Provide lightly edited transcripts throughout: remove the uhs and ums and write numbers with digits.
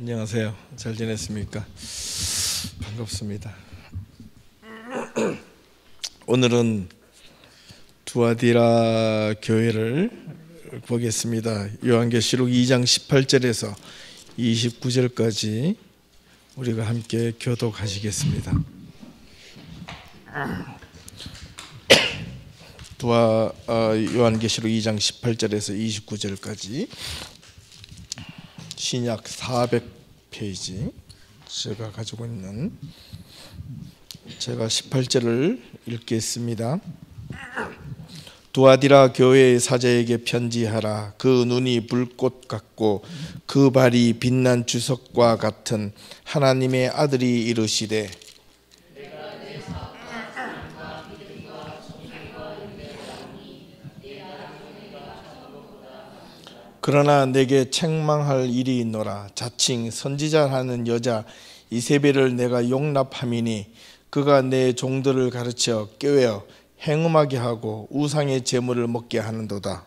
안녕하세요. 잘 지냈습니까? 반갑습니다. 오늘은 두아디라 교회를 보겠습니다. 요한계시록 2장 18절에서 29절까지 우리가 함께 교독하시겠습니다. 요한계시록 2장 18절에서 29절까지 신약 400페이지 제가 가지고 있는, 제가 18절을 읽겠습니다. 두아디라 교회의 사자에게 편지하라. 그 눈이 불꽃 같고 그 발이 빛난 주석과 같은 하나님의 아들이 이르시되, 그러나 내게 책망할 일이 있노라. 자칭 선지자라는 여자 이세벨을 내가 용납함이니 그가 내 종들을 가르쳐 꾀어 행음하게 하고 우상의 제물을 먹게 하는도다.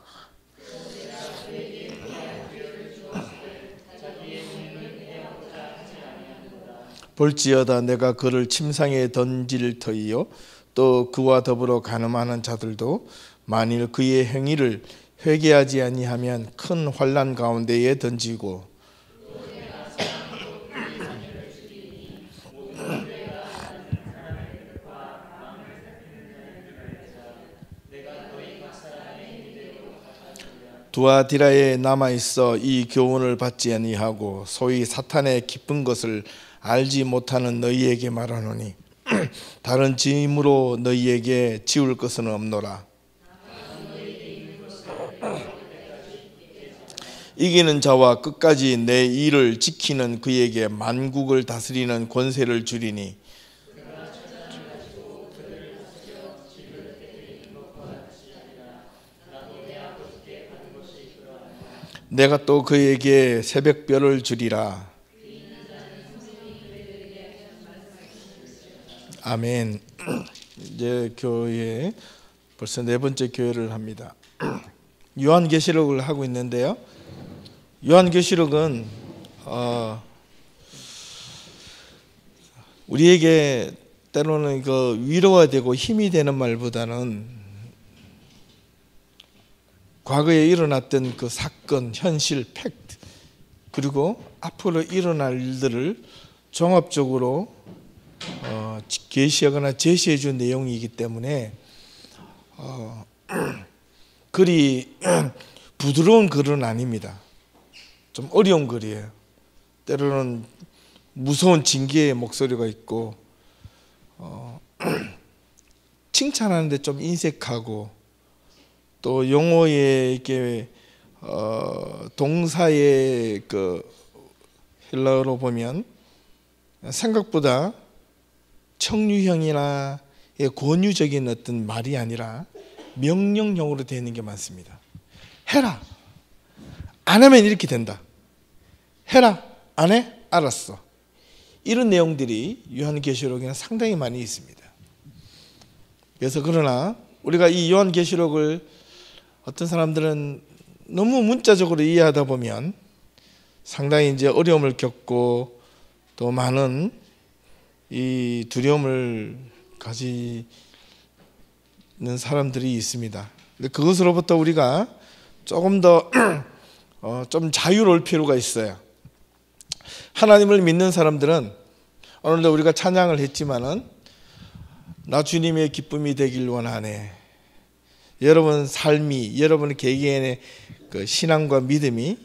볼지어다 내가 그를 침상에 던질 터이요 또 그와 더불어 간음하는 자들도 만일 그의 행위를 회개하지 아니하면 큰 환난 가운데에 던지고, 두아디라에 남아있어 이 교훈을 받지 아니하고 소위 사탄의 깊은 것을 알지 못하는 너희에게 말하노니 다른 짐으로 너희에게 지울 것은 없노라. 이기는 자와 끝까지 내 일을 지키는 그에게 만국을 다스리는 권세를 주리니 내가 또 그에게 새벽별을 주리라. 아멘. 이제 교회 벌써 네 번째 교회를 합니다. 요한계시록을 하고 있는데요, 요한계시록은 우리에게 때로는 그 위로가 되고 힘이 되는 말보다는 과거에 일어났던 그 사건, 현실, 팩트, 그리고 앞으로 일어날 일들을 종합적으로 계시하거나 제시해 준 내용이기 때문에 글이 부드러운 글은 아닙니다. 좀 어려운 글이에요. 때로는 무서운 징계의 목소리가 있고 칭찬하는데 좀 인색하고, 또 용어의 동사의 그 헬라어로 보면 생각보다 청유형이나 권유적인 어떤 말이 아니라 명령형으로 되어 있는 게 많습니다. 해라, 안 하면 이렇게 된다. 해라, 안 해? 알았어. 이런 내용들이 요한계시록에는 상당히 많이 있습니다. 그래서 그러나 우리가 이 요한계시록을 어떤 사람들은 너무 문자적으로 이해하다 보면 상당히 이제 어려움을 겪고 또 많은 이 두려움을 가지는 사람들이 있습니다. 근데 그것으로부터 우리가 조금 더 좀 자유로울 필요가 있어요. 하나님을 믿는 사람들은 오늘도 우리가 찬양을 했지만은 나 주님의 기쁨이 되길 원하네. 여러분 삶이, 여러분 개개인의 그 신앙과 믿음이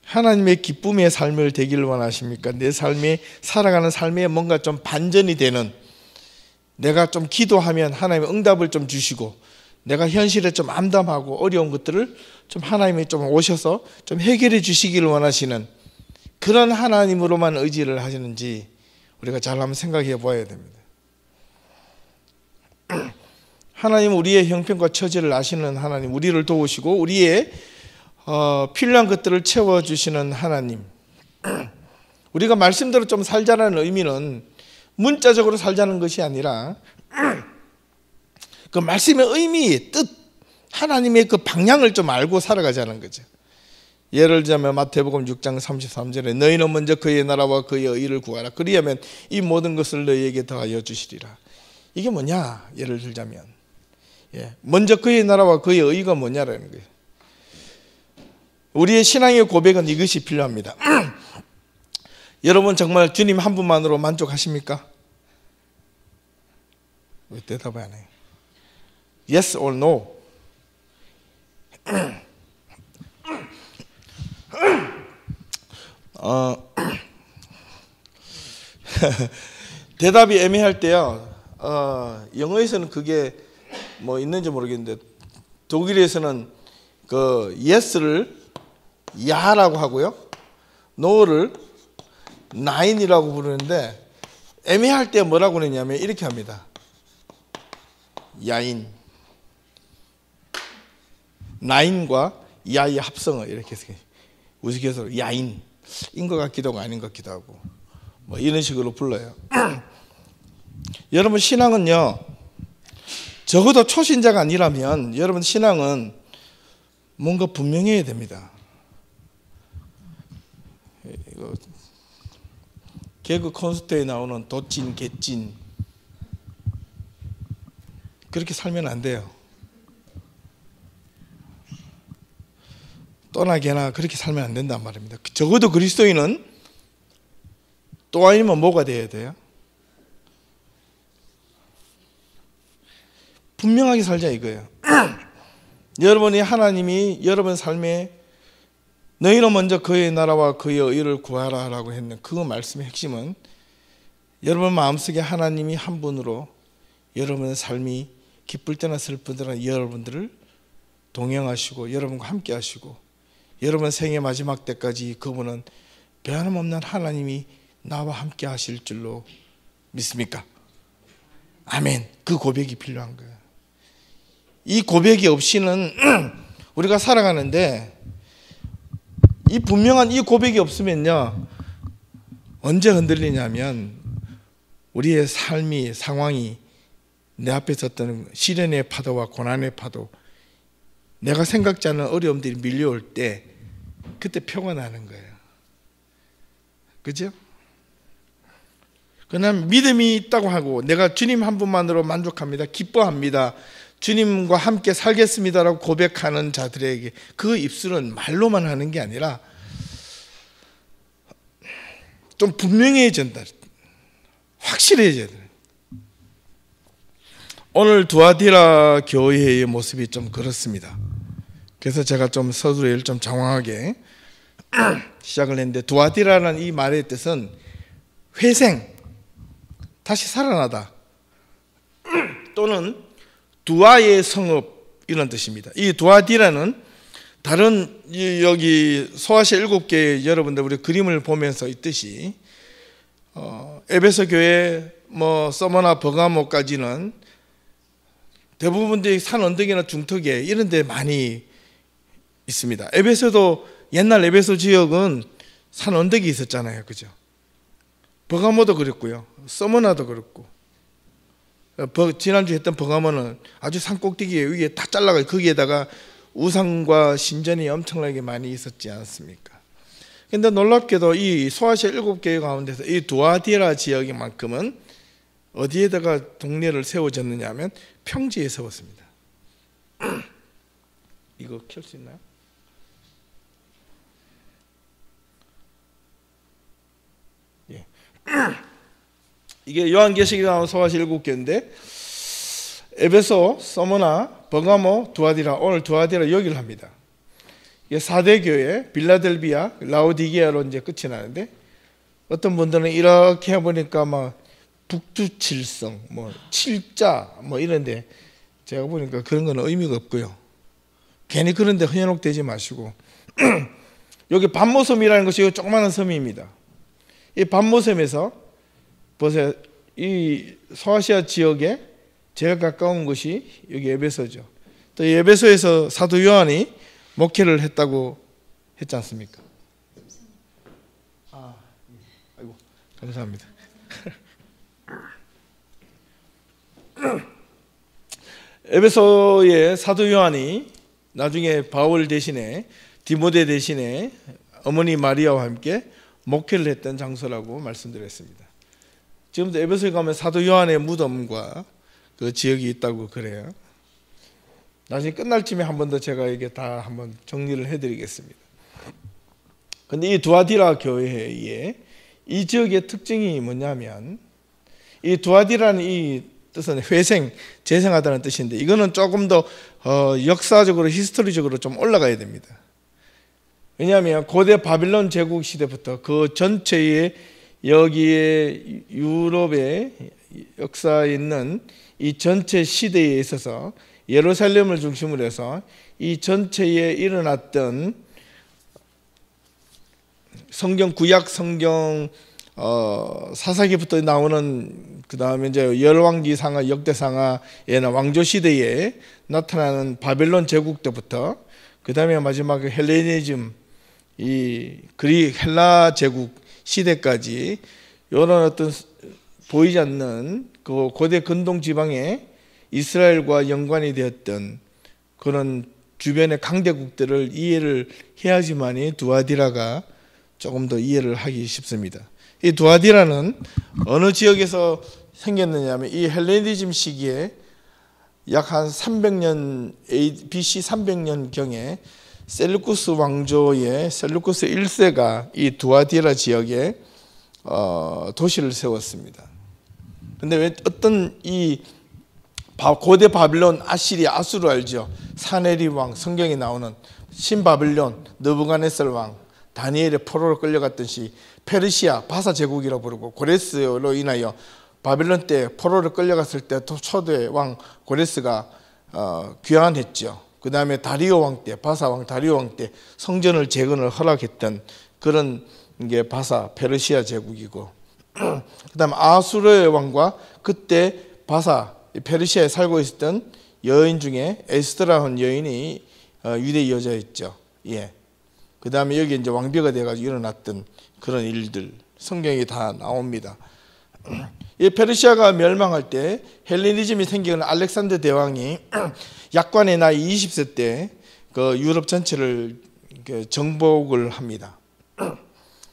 하나님의 기쁨의 삶을 되길 원하십니까? 내 삶에 살아가는 삶에 뭔가 좀 반전이 되는, 내가 좀 기도하면 하나님의 응답을 좀 주시고, 내가 현실에 좀 암담하고 어려운 것들을 좀 하나님이 좀 오셔서 좀 해결해 주시기를 원하시는 그런 하나님으로만 의지를 하시는지 우리가 잘 한번 생각해 봐야 됩니다. 하나님은 우리의 형편과 처지를 아시는 하나님, 우리를 도우시고 우리의 필요한 것들을 채워주시는 하나님. 우리가 말씀대로 좀 살자는 의미는 문자적으로 살자는 것이 아니라 그 말씀의 의미, 뜻, 하나님의 그 방향을 좀 알고 살아가자는 거죠. 예를 들자면 마태복음 6장 33절에 너희는 먼저 그의 나라와 그의 의를 구하라. 그리하면 이 모든 것을 너희에게 더하여 주시리라. 이게 뭐냐? 예를 들자면 먼저 그의 나라와 그의 의가 뭐냐라는 거예요. 우리의 신앙의 고백은 이것이 필요합니다. 여러분 정말 주님 한 분만으로 만족하십니까? 왜 대답을 안 해요? Yes or no? 대답이 애매할 때요. 영어에서는 그게 뭐 있는지 모르겠는데 독일에서는 그 yes를 야라고 하고요, no를 nine이라고 부르는데 애매할 때 뭐라고 그러냐면 이렇게 합니다. 야인, nine과 야의 합성을 이렇게 해서 우스갯소리로 야인인 것 같기도 하고 아닌 것 같기도 하고 뭐 이런 식으로 불러요. 여러분 신앙은요, 적어도 초신자가 아니라면 여러분 신앙은 뭔가 분명해야 됩니다. 이거 개그 콘서트에 나오는 도찐, 개찐 그렇게 살면 안 돼요. 또나 개나 그렇게 살면 안 된단 말입니다. 적어도 그리스도인은 또 아니면 뭐가 돼야 돼요? 분명하게 살자 이거예요. 여러분이 하나님이 여러분 삶에 너희는 먼저 그의 나라와 그의 의를 구하라 라고 했는 그 말씀의 핵심은 여러분 마음속에 하나님이 한 분으로 여러분의 삶이 기쁠 때나 슬플 때나 여러분들을 동행하시고 여러분과 함께 하시고 여러분 생의 마지막 때까지 그분은 변함없는 하나님이 나와 함께 하실 줄로 믿습니까? 아멘. 그 고백이 필요한 거예요. 이 고백이 없이는 우리가 살아가는데 이 분명한 이 고백이 없으면요 언제 흔들리냐면 우리의 삶이 상황이 내 앞에 섰던 시련의 파도와 고난의 파도 내가 생각지 않은 어려움들이 밀려올 때 그때 표가 나는 거예요. 그죠? 그냥 믿음이 있다고 하고 내가 주님 한 분만으로 만족합니다. 기뻐합니다. 주님과 함께 살겠습니다라고 고백하는 자들에게 그 입술은 말로만 하는 게 아니라 좀 분명해진다. 확실해져야 돼요. 오늘 두아디라 교회의 모습이 좀 그렇습니다. 그래서 제가 좀 서두에 좀 장황하게 시작을 했는데 두아디라는 이 말의 뜻은 회생, 다시 살아나다 또는 두아의 성읍 이런 뜻입니다. 이 두아디라는 다른 여기 소아시아 7개 여러분들 우리 그림을 보면서 있듯이 에베소 교회 뭐 서머나 버가모까지는 대부분들이 산 언덕이나 중턱에 이런 데 많이 있습니다. 에베소도 옛날 에베소 지역은 산 언덕이 있었잖아요. 그죠? 버가모도 그랬고요. 서머나도 그렇고 지난주에 했던 버가모는 아주 산 꼭대기에 위에 다 잘라가지고 거기에다가 우상과 신전이 엄청나게 많이 있었지 않습니까? 그런데 놀랍게도 이 소아시아 7개의 가운데서 이 두아디라 지역만큼은 어디에다가 동네를 세워졌느냐 하면 평지에 세웠습니다. 이거 켤 수 있나요? 예. 이게 요한계시록에 나온 소아시아 7개인데 에베소, 서머나, 버가모, 두아디라, 오늘 두아디라 여기를 합니다. 이게 4대 교회, 빌라델비아, 라오디게아로 이제 끝이 나는데 어떤 분들은 이렇게 해보니까 막 북두칠성, 뭐 칠자, 뭐 이런데 제가 보니까 그런 건 의미가 없고요. 괜히 그런데 현혹되지 마시고 여기 반모섬이라는 것이 조그마한 섬입니다. 이 반모섬에서 보세요. 이 소아시아 지역에 제일 가까운 것이 여기 에베소죠. 또 에베소에서 사도 요한이 목회를 했다고 했지 않습니까? 아이고 감사합니다. 에베소의 사도 요한이 나중에 바울 대신에 디모데 대신에 어머니 마리아와 함께 목회를 했던 장소라고 말씀드렸습니다. 지금도 에베소에 가면 사도 요한의 무덤과 그 지역이 있다고 그래요. 나중에 끝날 쯤에 한 번 더 제가 이게 다 한번 정리를 해드리겠습니다. 근데 이 두아디라 교회의 이 지역의 특징이 뭐냐면, 이 두아디라는 이 뜻은 회생, 재생하다는 뜻인데, 이거는 조금 더 역사적으로, 히스토리적으로 좀 올라가야 됩니다. 왜냐하면 고대 바빌론 제국 시대부터 그 전체의 여기에 유럽의 역사에 있는 이 전체 시대에 있어서 예루살렘을 중심으로 해서 이 전체에 일어났던 성경, 구약 성경 사사기부터 나오는, 그 다음에 이제 열왕기상하, 역대상하에는 왕조 시대에 나타나는 바벨론 제국 때부터, 그 다음에 마지막에 헬레니즘, 이 헬라 제국 시대까지 이런 어떤 보이지 않는 그 고대 근동 지방에 이스라엘과 연관이 되었던 그런 주변의 강대국들을 이해를 해야지만이 두아디라가 조금 더 이해를 하기 쉽습니다. 이 두아디라는 어느 지역에서 생겼느냐 하면, 이 헬레니즘 시기에 약 한 300년 BC 300년경에 셀루쿠스 왕조의 셀루쿠스 1세가 이 두아디라 지역에 도시를 세웠습니다. 근데 왜 어떤 이 고대 바빌론, 아시리아, 아수르 알죠? 사네리 왕, 성경에 나오는 신바빌론, 느부갓네살 왕, 다니엘의 포로로 끌려갔던 시, 페르시아, 바사 제국이라고 부르고, 고레스로 인하여 바빌론 때 포로로 끌려갔을 때 초대 왕 고레스가 귀환했죠. 그 다음에 다리오 왕 때, 바사 왕 다리오 왕 때 성전을 재건을 허락했던 그런 게 바사, 페르시아 제국이고, 그 다음에 아수르의 왕과 그때 바사, 페르시아에 살고 있었던 여인 중에 에스더라는 여인이 유대 여자였죠. 예. 그 다음에 여기 이제 왕비가 돼가지고 일어났던 그런 일들 성경에 다 나옵니다. 이 페르시아가 멸망할 때 헬레니즘이 생기는 알렉산더 대왕이 약관의 나이 20세 때 그 유럽 전체를 정복을 합니다.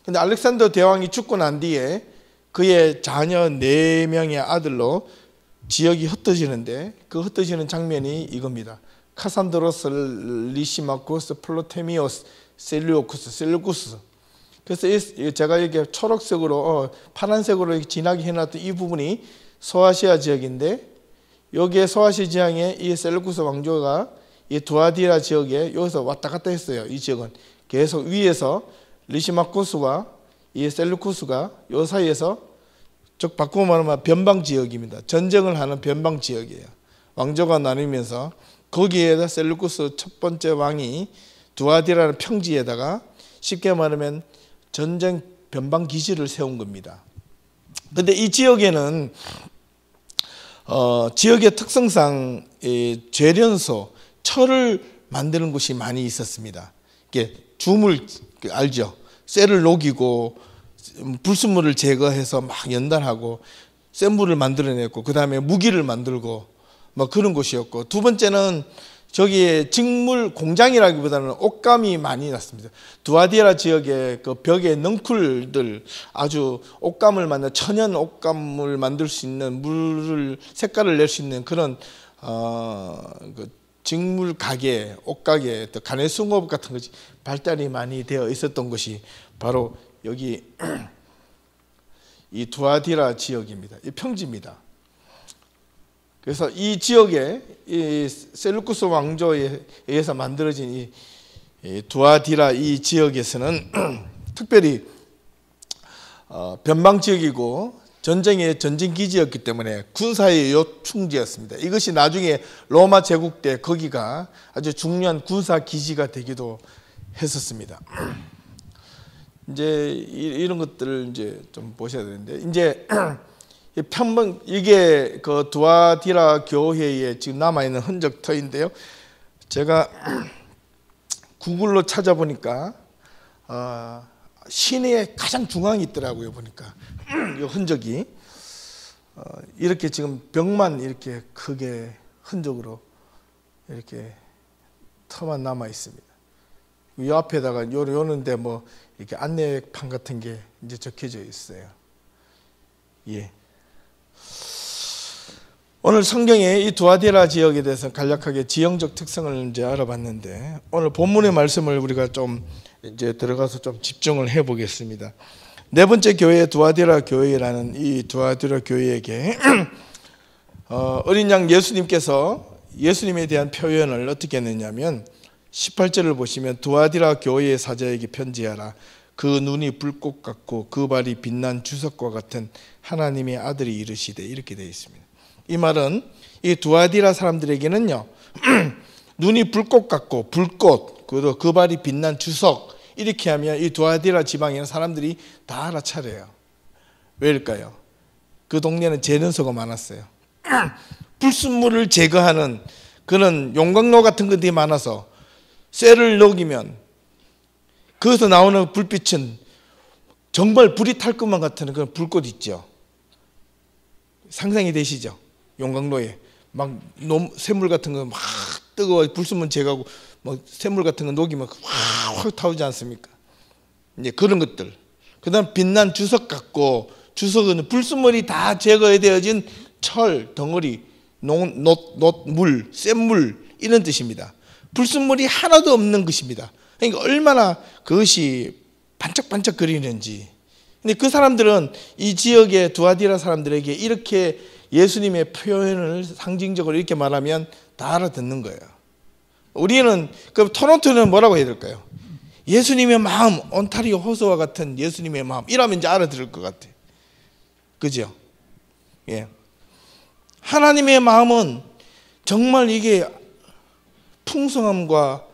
근데 알렉산더 대왕이 죽고 난 뒤에 그의 자녀 4명의 아들로 지역이 흩어지는데, 그 흩어지는 장면이 이겁니다. 카산드로스, 리시마코스, 플로테미오스, 셀루쿠스. 그래서 제가 이렇게 초록색으로 파란색으로 진하게 해놨던 이 부분이 소아시아 지역인데, 여기에 소아시아 지역에 이 셀루쿠스 왕조가 이 두아디라 지역에 여기서 왔다 갔다 했어요. 이 지역은 계속 위에서 리시마코스와 이 셀루쿠스가 요 사이에서, 즉 바꾸어 말하면 변방 지역입니다. 전쟁을 하는 변방 지역이에요. 왕조가 나뉘면서 거기에다 셀루쿠스 첫 번째 왕이 두아디라는 평지에다가 쉽게 말하면 전쟁 변방 기지를 세운 겁니다. 근데 이 지역에는 지역의 특성상 재련소, 철을 만드는 곳이 많이 있었습니다. 이게 주물 알죠? 쇠를 녹이고 불순물을 제거해서 막 연단하고 쇠물을 만들어냈고, 그 다음에 무기를 만들고 뭐 그런 곳이었고, 두 번째는 저기에 직물 공장이라기보다는 옷감이 많이 났습니다. 두아디라 지역의 그 벽에 넝쿨들, 아주 옷감을 만든 천연 옷감을 만들 수 있는, 물을 색깔을 낼 수 있는 그런 그 직물 가게, 옷가게, 또 가내수공업 같은 것이 발달이 많이 되어 있었던 것이 바로 여기 이 두아디라 지역입니다. 이 평지입니다. 그래서 이 지역에 이 셀루쿠스 왕조에 의해서 만들어진 이 두아디라 이 지역에서는 특별히 변방 지역이고 전쟁의 전쟁 기지였기 때문에 군사의 요충지였습니다. 이것이 나중에 로마 제국 때 거기가 아주 중요한 군사 기지가 되기도 했었습니다. 이제 이런 것들을 이제 좀 보셔야 되는데, 이제 편방, 이게 그 두아디라 교회에 지금 남아 있는 흔적터인데요. 제가 구글로 찾아보니까 시내의 가장 중앙에 있더라고요. 보니까 이 흔적이 이렇게 지금 벽만 이렇게 크게 흔적으로 이렇게 터만 남아 있습니다. 이 앞에다가 요런데 뭐 이렇게 안내판 같은 게 이제 적혀져 있어요. 예. 오늘 성경에 이 두아디라 지역에 대해서 간략하게 지형적 특성을 이제 알아봤는데, 오늘 본문의 말씀을 우리가 좀 이제 들어가서 좀 집중을 해 보겠습니다. 네 번째 교회 두아디라 교회라는 이 두아디라 교회에게 어린 양 예수님께서 예수님에 대한 표현을 어떻게 했느냐면 18절을 보시면 두아디라 교회의 사자에게 편지하라. 그 눈이 불꽃 같고 그 발이 빛난 주석과 같은 하나님의 아들이 이르시되, 이렇게 되어 있습니다. 이 말은 이 두아디라 사람들에게는요 눈이 불꽃 같고 불꽃, 그리고 그 발이 빛난 주석, 이렇게 하면 이 두아디라 지방에 있는 사람들이 다 알아차려요. 왜일까요? 그 동네는 재련소가 많았어요. 불순물을 제거하는 그런 용광로 같은 것들이 많아서 쇠를 녹이면 거기서 나오는 불빛은 정말 불이 탈 것만 같은 그런 불꽃 있죠. 상상이 되시죠? 용광로에 막 샘물 같은 거 막 뜨거워 불순물 제거하고 뭐 샘물 같은 거 녹이면 확 타오지 않습니까? 이제 그런 것들. 그다음 빛난 주석 같고, 주석은 불순물이 다 제거되어진 철 덩어리, 물, 샘물, 이런 뜻입니다. 불순물이 하나도 없는 것입니다. 그러니까 얼마나 그것이 반짝반짝거리는지. 근데 그 사람들은 이 지역의 두아디라 사람들에게 이렇게 예수님의 표현을 상징적으로 이렇게 말하면 다 알아듣는 거예요. 우리는 그 토론토는 뭐라고 해야 될까요? 예수님의 마음, 온타리오 호수와 같은 예수님의 마음, 이러면 이제 알아들을 것 같아요. 그죠? 예. 하나님의 마음은 정말 이게 풍성함과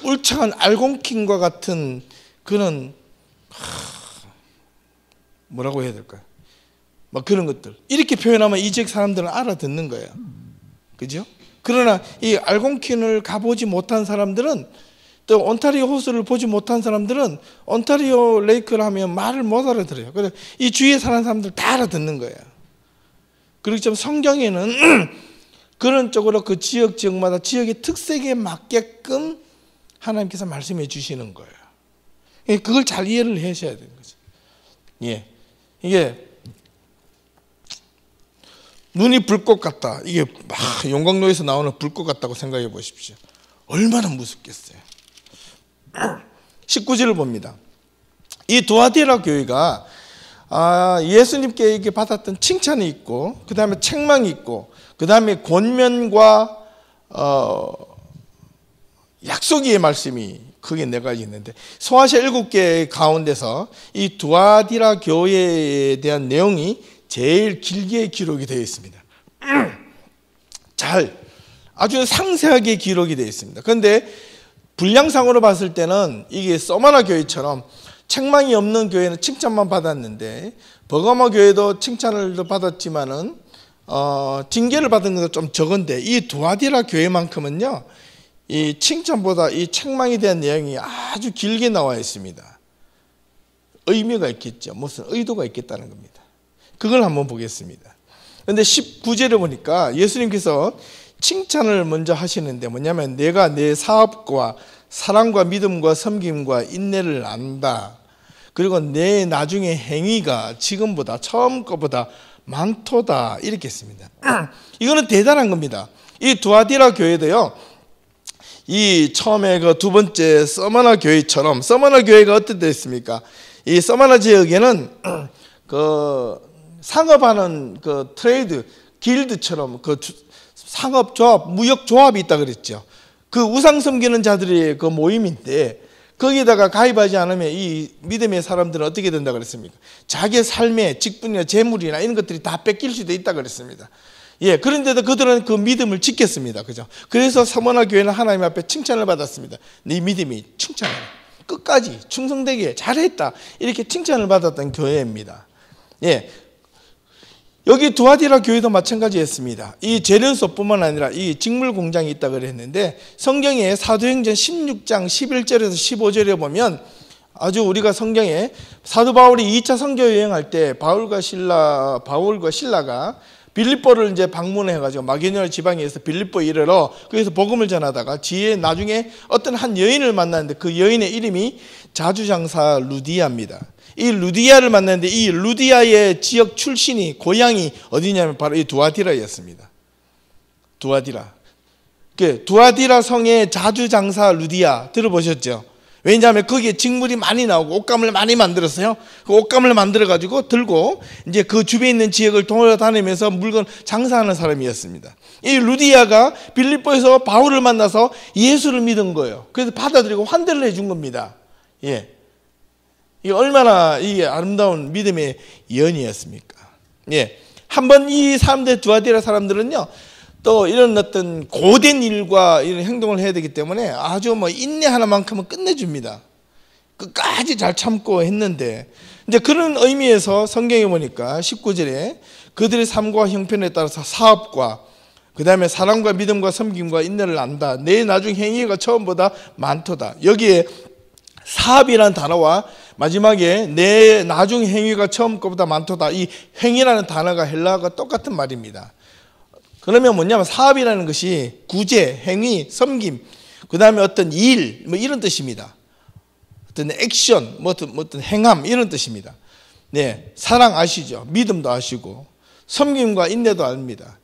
울창한 알곤킨과 같은 그런 뭐라고 해야 될까요? 막 그런 것들 이렇게 표현하면 이 지역 사람들은 알아듣는 거예요. 그죠? 그러나 이 알곤킨을 가보지 못한 사람들은, 또 온타리오 호수를 보지 못한 사람들은 온타리오 레이크를 하면 말을 못 알아들어요. 그래서 이 주위에 사는 사람들 다 알아듣는 거예요. 그렇기 때문에 성경에는 그런 쪽으로 그 지역마다 지역의 특색에 맞게끔 하나님께서 말씀해 주시는 거예요. 그걸 잘 이해를 하셔야 되는 거죠. 예. 이게 눈이 불꽃 같다. 이게 막 용광로에서 나오는 불꽃 같다고 생각해 보십시오. 얼마나 무섭겠어요. 19절을 봅니다. 이 두아디라 교회가 예수님께 이렇게 받았던 칭찬이 있고, 그 다음에 책망이 있고, 그 다음에 권면과 약속의 말씀이 크게 네 가지 있는데, 소아시아 7개 가운데서 이 두아디라 교회에 대한 내용이 제일 길게 기록이 되어 있습니다. 아주 상세하게 기록이 되어 있습니다. 그런데 분량상으로 봤을 때는 이게 서머나 교회처럼 책망이 없는 교회는 칭찬만 받았는데, 버가모 교회도 칭찬을 받았지만은 징계를 받은 것도 좀 적은데, 이 두아디라 교회만큼은요 이 칭찬보다 이 책망에 대한 내용이 아주 길게 나와 있습니다. 의미가 있겠죠. 무슨 의도가 있겠다는 겁니다. 그걸 한번 보겠습니다. 그런데 19절에 보니까 예수님께서 칭찬을 먼저 하시는데, 뭐냐면 내가 내 사업과 사랑과 믿음과 섬김과 인내를 안다. 그리고 내 나중에 행위가 지금보다 처음 것보다 많도다, 이렇게 했습니다. 이거는 대단한 겁니다. 이 두아디라 교회도요, 이 처음에 그 두 번째 서머나 교회처럼, 서머나 교회가 어떤 데 있습니까? 이 서머나 지역에는 그 상업하는 그 트레이드 길드처럼 그 상업조합, 무역조합이 있다 그랬죠. 그 우상 섬기는 자들의 그 모임인데, 거기다가 가입하지 않으면 이 믿음의 사람들은 어떻게 된다 그랬습니까? 자기의 삶의 직분이나 재물이나 이런 것들이 다 뺏길 수도 있다 그랬습니다. 예, 그런데도 그들은 그 믿음을 지켰습니다. 그죠? 그래서 서머나 교회는 하나님 앞에 칭찬을 받았습니다. 네 믿음이 칭찬을 끝까지 충성되게 잘했다, 이렇게 칭찬을 받았던 교회입니다. 예. 여기 두아디라 교회도 마찬가지였습니다. 이 재련소뿐만 아니라 이 직물 공장이 있다 그랬는데, 성경에 사도행전 16장 11절에서 15절에 보면 아주 우리가 성경에 사도 바울이 2차 선교 여행할 때 바울과 신라가 빌립보를 이제 방문해가지고 마게도냐 지방에서 빌립보 이르러 거기서 복음을 전하다가 뒤에 나중에 어떤 한 여인을 만났는데 그 여인의 이름이 자주장사 루디아입니다. 이 루디아를 만났는데 이 루디아의 지역 출신이 고향이 어디냐면 바로 이 두아디라였습니다. 두아디라. 두아디라 성의 자주장사 루디아 들어보셨죠? 왜냐하면 거기에 직물이 많이 나오고 옷감을 많이 만들었어요. 그 옷감을 만들어가지고 들고 이제 그 주변에 있는 지역을 돌아다니면서 물건 장사하는 사람이었습니다. 이 루디아가 빌립보에서 바울을 만나서 예수를 믿은 거예요. 그래서 받아들이고 환대를 해준 겁니다. 예. 이 얼마나 이 아름다운 믿음의 예언이었습니까? 예. 한번 이 사람들, 두아디라 사람들은요, 또 이런 어떤 고된 일과 이런 행동을 해야 되기 때문에 아주 뭐 인내 하나만큼은 끝내줍니다. 끝까지 잘 참고 했는데, 이제 그런 의미에서 성경에 보니까 19절에 그들의 삶과 형편에 따라서 사업과 그 다음에 사랑과 믿음과 섬김과 인내를 안다. 내 나중 행위가 처음보다 많도다. 여기에 사업이라는 단어와 마지막에 내 나중 행위가 처음 것보다 많도다. 이 행위라는 단어가 헬라어가 똑같은 말입니다. 그러면 뭐냐면 사업이라는 것이 구제, 행위, 섬김, 그 다음에 어떤 일, 뭐 이런 뜻입니다. 어떤 액션, 뭐 어떤 행함 이런 뜻입니다. 네, 사랑 아시죠? 믿음도 아시고 섬김과 인내도 압니다.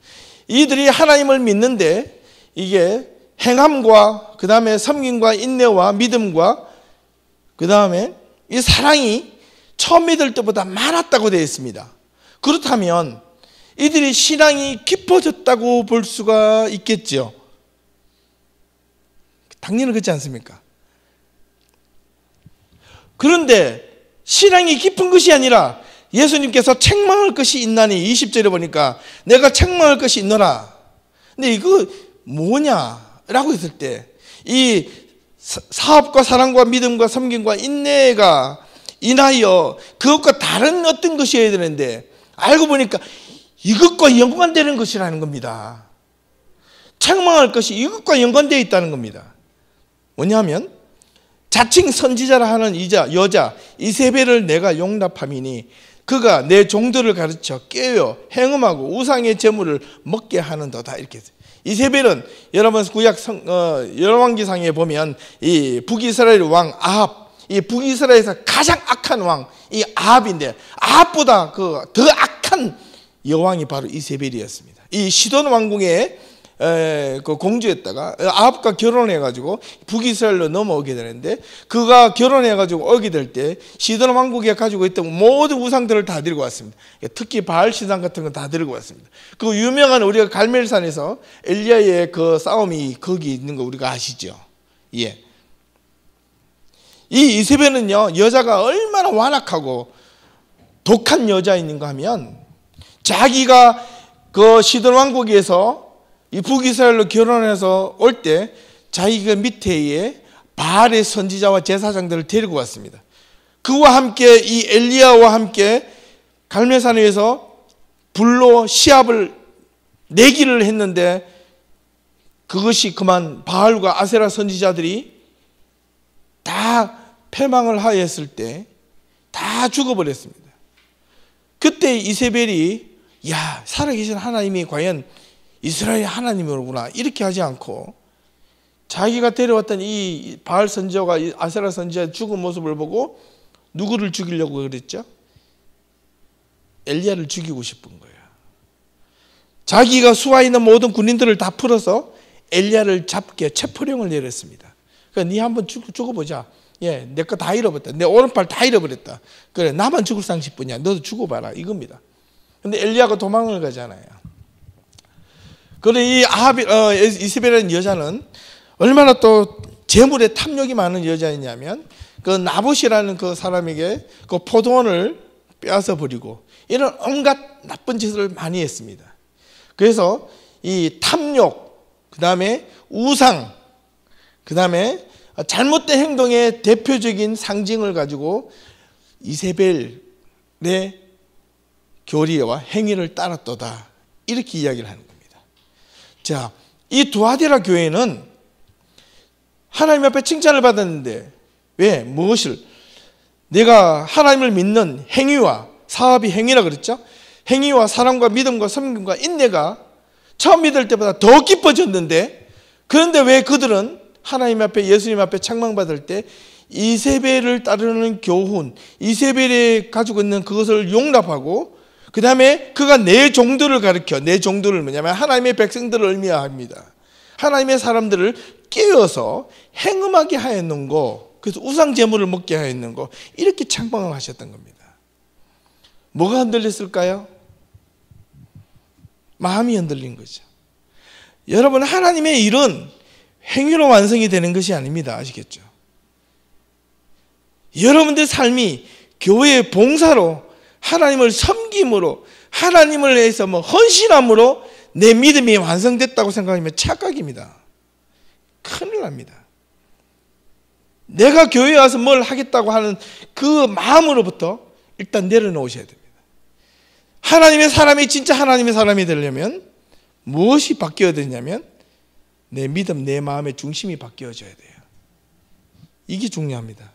이들이 하나님을 믿는데 이게 행함과 그 다음에 섬김과 인내와 믿음과 그 다음에 이 사랑이 처음 믿을 때보다 많았다고 되어 있습니다. 그렇다면 이들이 신앙이 깊어졌다고 볼 수가 있겠죠. 당연히 그렇지 않습니까? 그런데 신앙이 깊은 것이 아니라 예수님께서 책망할 것이 있나니 20절에 보니까 내가 책망할 것이 있노라. 근데 이거 뭐냐라고 했을 때 이 사업과 사랑과 믿음과 섬김과 인내가 인하여 그것과 다른 어떤 것이어야 되는데 알고 보니까 이것과 연관되는 것이라는 겁니다. 책망할 것이 이것과 연관되어 있다는 겁니다. 뭐냐면 자칭 선지자라 하는 여자 이세벨을 내가 용납함이니 그가 내 종들을 가르쳐 깨워 행음하고 우상의 제물을 먹게 하는도다. 이렇게 했어요. 이세벨은 여러분 구약 열왕기상에 보면 이 북이스라엘 왕 아합, 이 북이스라엘에서 가장 악한 왕 이 아합인데 아합보다 더 악한 여왕이 바로 이세벨이었습니다. 이 시돈 왕궁의 그 공주였다가 아합과 결혼해가지고 북이스라엘로 넘어오게 되는데 그가 결혼해가지고 오게 될 때 시돈 왕국에 가지고 있던 모든 우상들을 다 들고 왔습니다. 특히 바알 신상 같은 건 다 들고 왔습니다. 그 유명한 우리가 갈멜산에서 엘리야의 그 싸움이 거기 있는 거 우리가 아시죠? 예. 이 이세벨은요 여자가 얼마나 완악하고 독한 여자인가 하면 자기가 그 시돈 왕국에서 이 북이스라엘로 결혼해서 올 때 자기가 밑에에 바알의 선지자와 제사장들을 데리고 왔습니다. 그와 함께 이 엘리야와 함께 갈멜산 위에서 불로 시합을 내기를 했는데 그것이 그만 바알과 아세라 선지자들이 다 패망을 하였을 때 다 죽어버렸습니다. 그때 이세벨이 야 살아계신 하나님이 과연 이스라엘 하나님이로구나 이렇게 하지 않고 자기가 데려왔던 이 바알 선지자와 아세라 선지자의 죽은 모습을 보고 누구를 죽이려고 그랬죠? 엘리야를 죽이고 싶은 거예요. 자기가 수하에 있는 모든 군인들을 다 풀어서 엘리야를 잡게 체포령을 내렸습니다. 그러니까 네 한번 죽어보자. 예, 내 거 다 잃어버렸다. 내 오른팔 다 잃어버렸다. 그래 나만 죽을 상식뿐이야. 너도 죽어봐라 이겁니다. 근데 엘리야가 도망을 가잖아요. 그런데 이 이세벨이라는 여자는 얼마나 또 재물에 탐욕이 많은 여자이냐면 그 나봇이라는 그 사람에게 그 포도원을 빼앗아 버리고 이런 온갖 나쁜 짓을 많이 했습니다. 그래서 이 탐욕, 그 다음에 우상, 그 다음에 잘못된 행동의 대표적인 상징을 가지고 이세벨의 교리와 행위를 따랐도다 이렇게 이야기를 하는 겁니다. 자, 이 두아디라 교회는 하나님 앞에 칭찬을 받았는데 왜? 무엇을? 내가 하나님을 믿는 행위와 사업이 행위라 그랬죠? 행위와 사랑과 믿음과 섬김과 인내가 처음 믿을 때보다 더 깊어졌는데, 그런데 왜 그들은 하나님 앞에, 예수님 앞에 책망받을 때 이세벨을 따르는 교훈, 이세벨이 가지고 있는 그것을 용납하고, 그 다음에 그가 내 종들을 가르쳐, 내 종들을 뭐냐면 하나님의 백성들을 의미합니다. 하나님의 사람들을 깨워서 행음하게 하였는 거, 그래서 우상 제물을 먹게 하였는 거, 이렇게 책망을 하셨던 겁니다. 뭐가 흔들렸을까요? 마음이 흔들린 거죠. 여러분, 하나님의 일은 행위로 완성이 되는 것이 아닙니다. 아시겠죠? 여러분들 삶이 교회의 봉사로, 하나님을 섬김으로, 하나님을 위해서 헌신함으로 내 믿음이 완성됐다고 생각하면 착각입니다. 큰일 납니다. 내가 교회에 와서 뭘 하겠다고 하는 그 마음으로부터 일단 내려놓으셔야 됩니다. 하나님의 사람이 진짜 하나님의 사람이 되려면 무엇이 바뀌어야 되냐면 내 믿음, 내 마음의 중심이 바뀌어져야 돼요. 이게 중요합니다.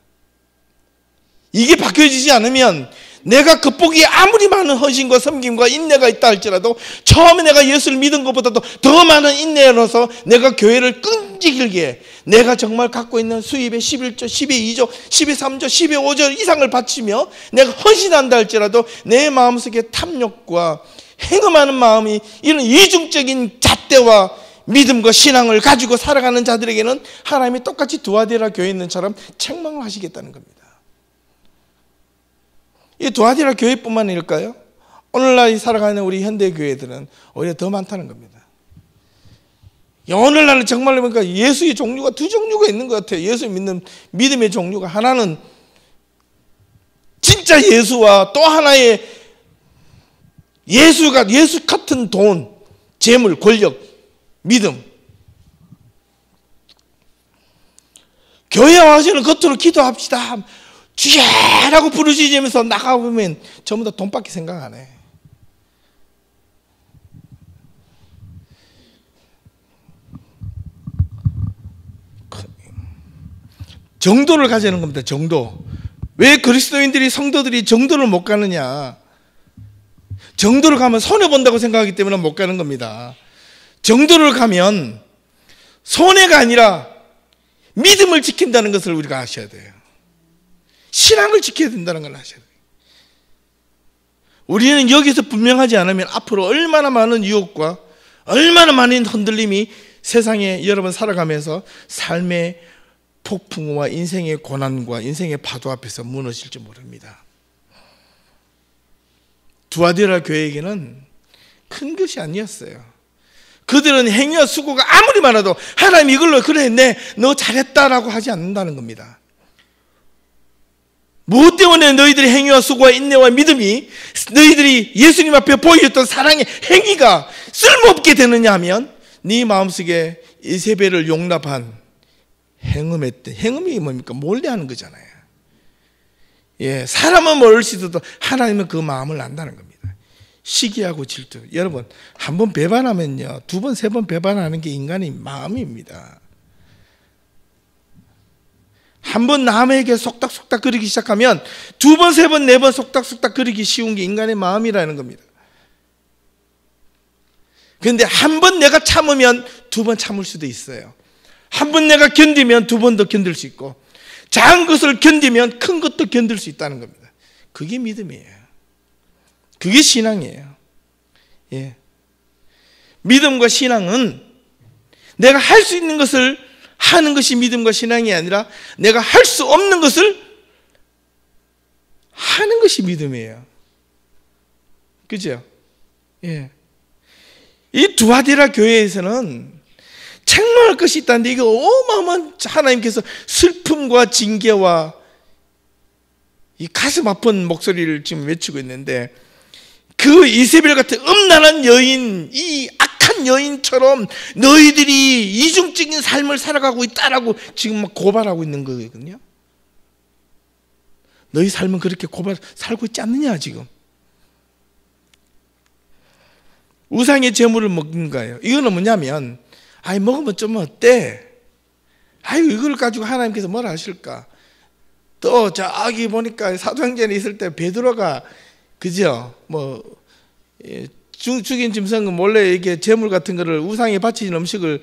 이게 바뀌어지지 않으면 내가 극복이 아무리 많은 헌신과 섬김과 인내가 있다 할지라도, 처음에 내가 예수를 믿은 것보다도 더 많은 인내로서 내가 교회를 끈질기게, 내가 정말 갖고 있는 수입의 11조, 12의 2조, 12의 3조, 12의 5조 이상을 바치며 내가 헌신한다 할지라도 내 마음속에 탐욕과 행음하는 마음이, 이런 이중적인 잣대와 믿음과 신앙을 가지고 살아가는 자들에게는 하나님이 똑같이 두아디라 교회에 있는 처럼 책망을 하시겠다는 겁니다. 이 두아디라 교회뿐만 아닐까요? 오늘날 살아가는 우리 현대 교회들은 오히려 더 많다는 겁니다. 오늘날은 정말로 보니까 예수의 종류가 두 종류가 있는 것 같아요. 예수 믿는 믿음의 종류가, 하나는 진짜 예수와 또 하나의 예수 같은 돈, 재물, 권력, 믿음. 교회 와서는 겉으로 기도합시다, 주야라고 부르짖으면서 나가보면 전부 다 돈밖에 생각 안 해. 정도를 가지는 겁니다. 정도. 왜 그리스도인들이, 성도들이 정도를 못 가느냐? 정도를 가면 손해본다고 생각하기 때문에 못 가는 겁니다. 정도를 가면 손해가 아니라 믿음을 지킨다는 것을 우리가 아셔야 돼요. 신앙을 지켜야 된다는 걸 아셔야 돼요. 우리는 여기서 분명하지 않으면 앞으로 얼마나 많은 유혹과 얼마나 많은 흔들림이 세상에 여러분 살아가면서 삶의 폭풍과 인생의 고난과 인생의 파도 앞에서 무너질지 모릅니다. 두아디라 교회에게는 큰 것이 아니었어요. 그들은 행위와 수고가 아무리 많아도 하나님 이걸로 그래 너 잘했다라고 하지 않는다는 겁니다. 무엇 때문에 너희들의 행위와 수고와 인내와 믿음이, 너희들이 예수님 앞에 보여줬던 사랑의 행위가 쓸모없게 되느냐 하면 네 마음속에 이세벨을 용납한 행음했대. 행음이 뭡니까? 몰래하는 거잖아요. 예, 사람은 모를 수 있어도 하나님은 그 마음을 안다는 겁니다. 시기하고 질투. 여러분, 한 번 배반하면요, 두 번, 세 번 배반하는 게 인간의 마음입니다. 한 번 남에게 속닥속닥 그리기 시작하면 두 번, 세 번, 네 번 속닥속닥 그리기 쉬운 게 인간의 마음이라는 겁니다. 그런데 한 번 내가 참으면 두 번 참을 수도 있어요. 한 번 내가 견디면 두 번 더 견딜 수 있고, 작은 것을 견디면 큰 것도 견딜 수 있다는 겁니다. 그게 믿음이에요. 그게 신앙이에요. 예. 믿음과 신앙은 내가 할 수 있는 것을 하는 것이 믿음과 신앙이 아니라 내가 할 수 없는 것을 하는 것이 믿음이에요. 그죠? 예. 이 두아디라 교회에서는 책망할 것이 있다는데, 이거 어마어마한 하나님께서 슬픔과 징계와 이 가슴 아픈 목소리를 지금 외치고 있는데, 그 이세벨 같은 음란한 여인, 이 악한 여인처럼 너희들이 이중적인 삶을 살아가고 있다라고 지금 막 고발하고 있는 거거든요. 너희 삶은 그렇게 살고 있지 않느냐 지금. 우상의 재물을 먹는 거예요. 이거는 뭐냐면, 아이 먹으면 좀 어때? 아유 이걸 가지고 하나님께서 뭐라 하실까? 또 저기 보니까 사도행전에 있을 때 베드로가, 그죠? 뭐 죽인 짐승은 몰래 이렇게 제물 같은 거를 우상에 바치는 음식을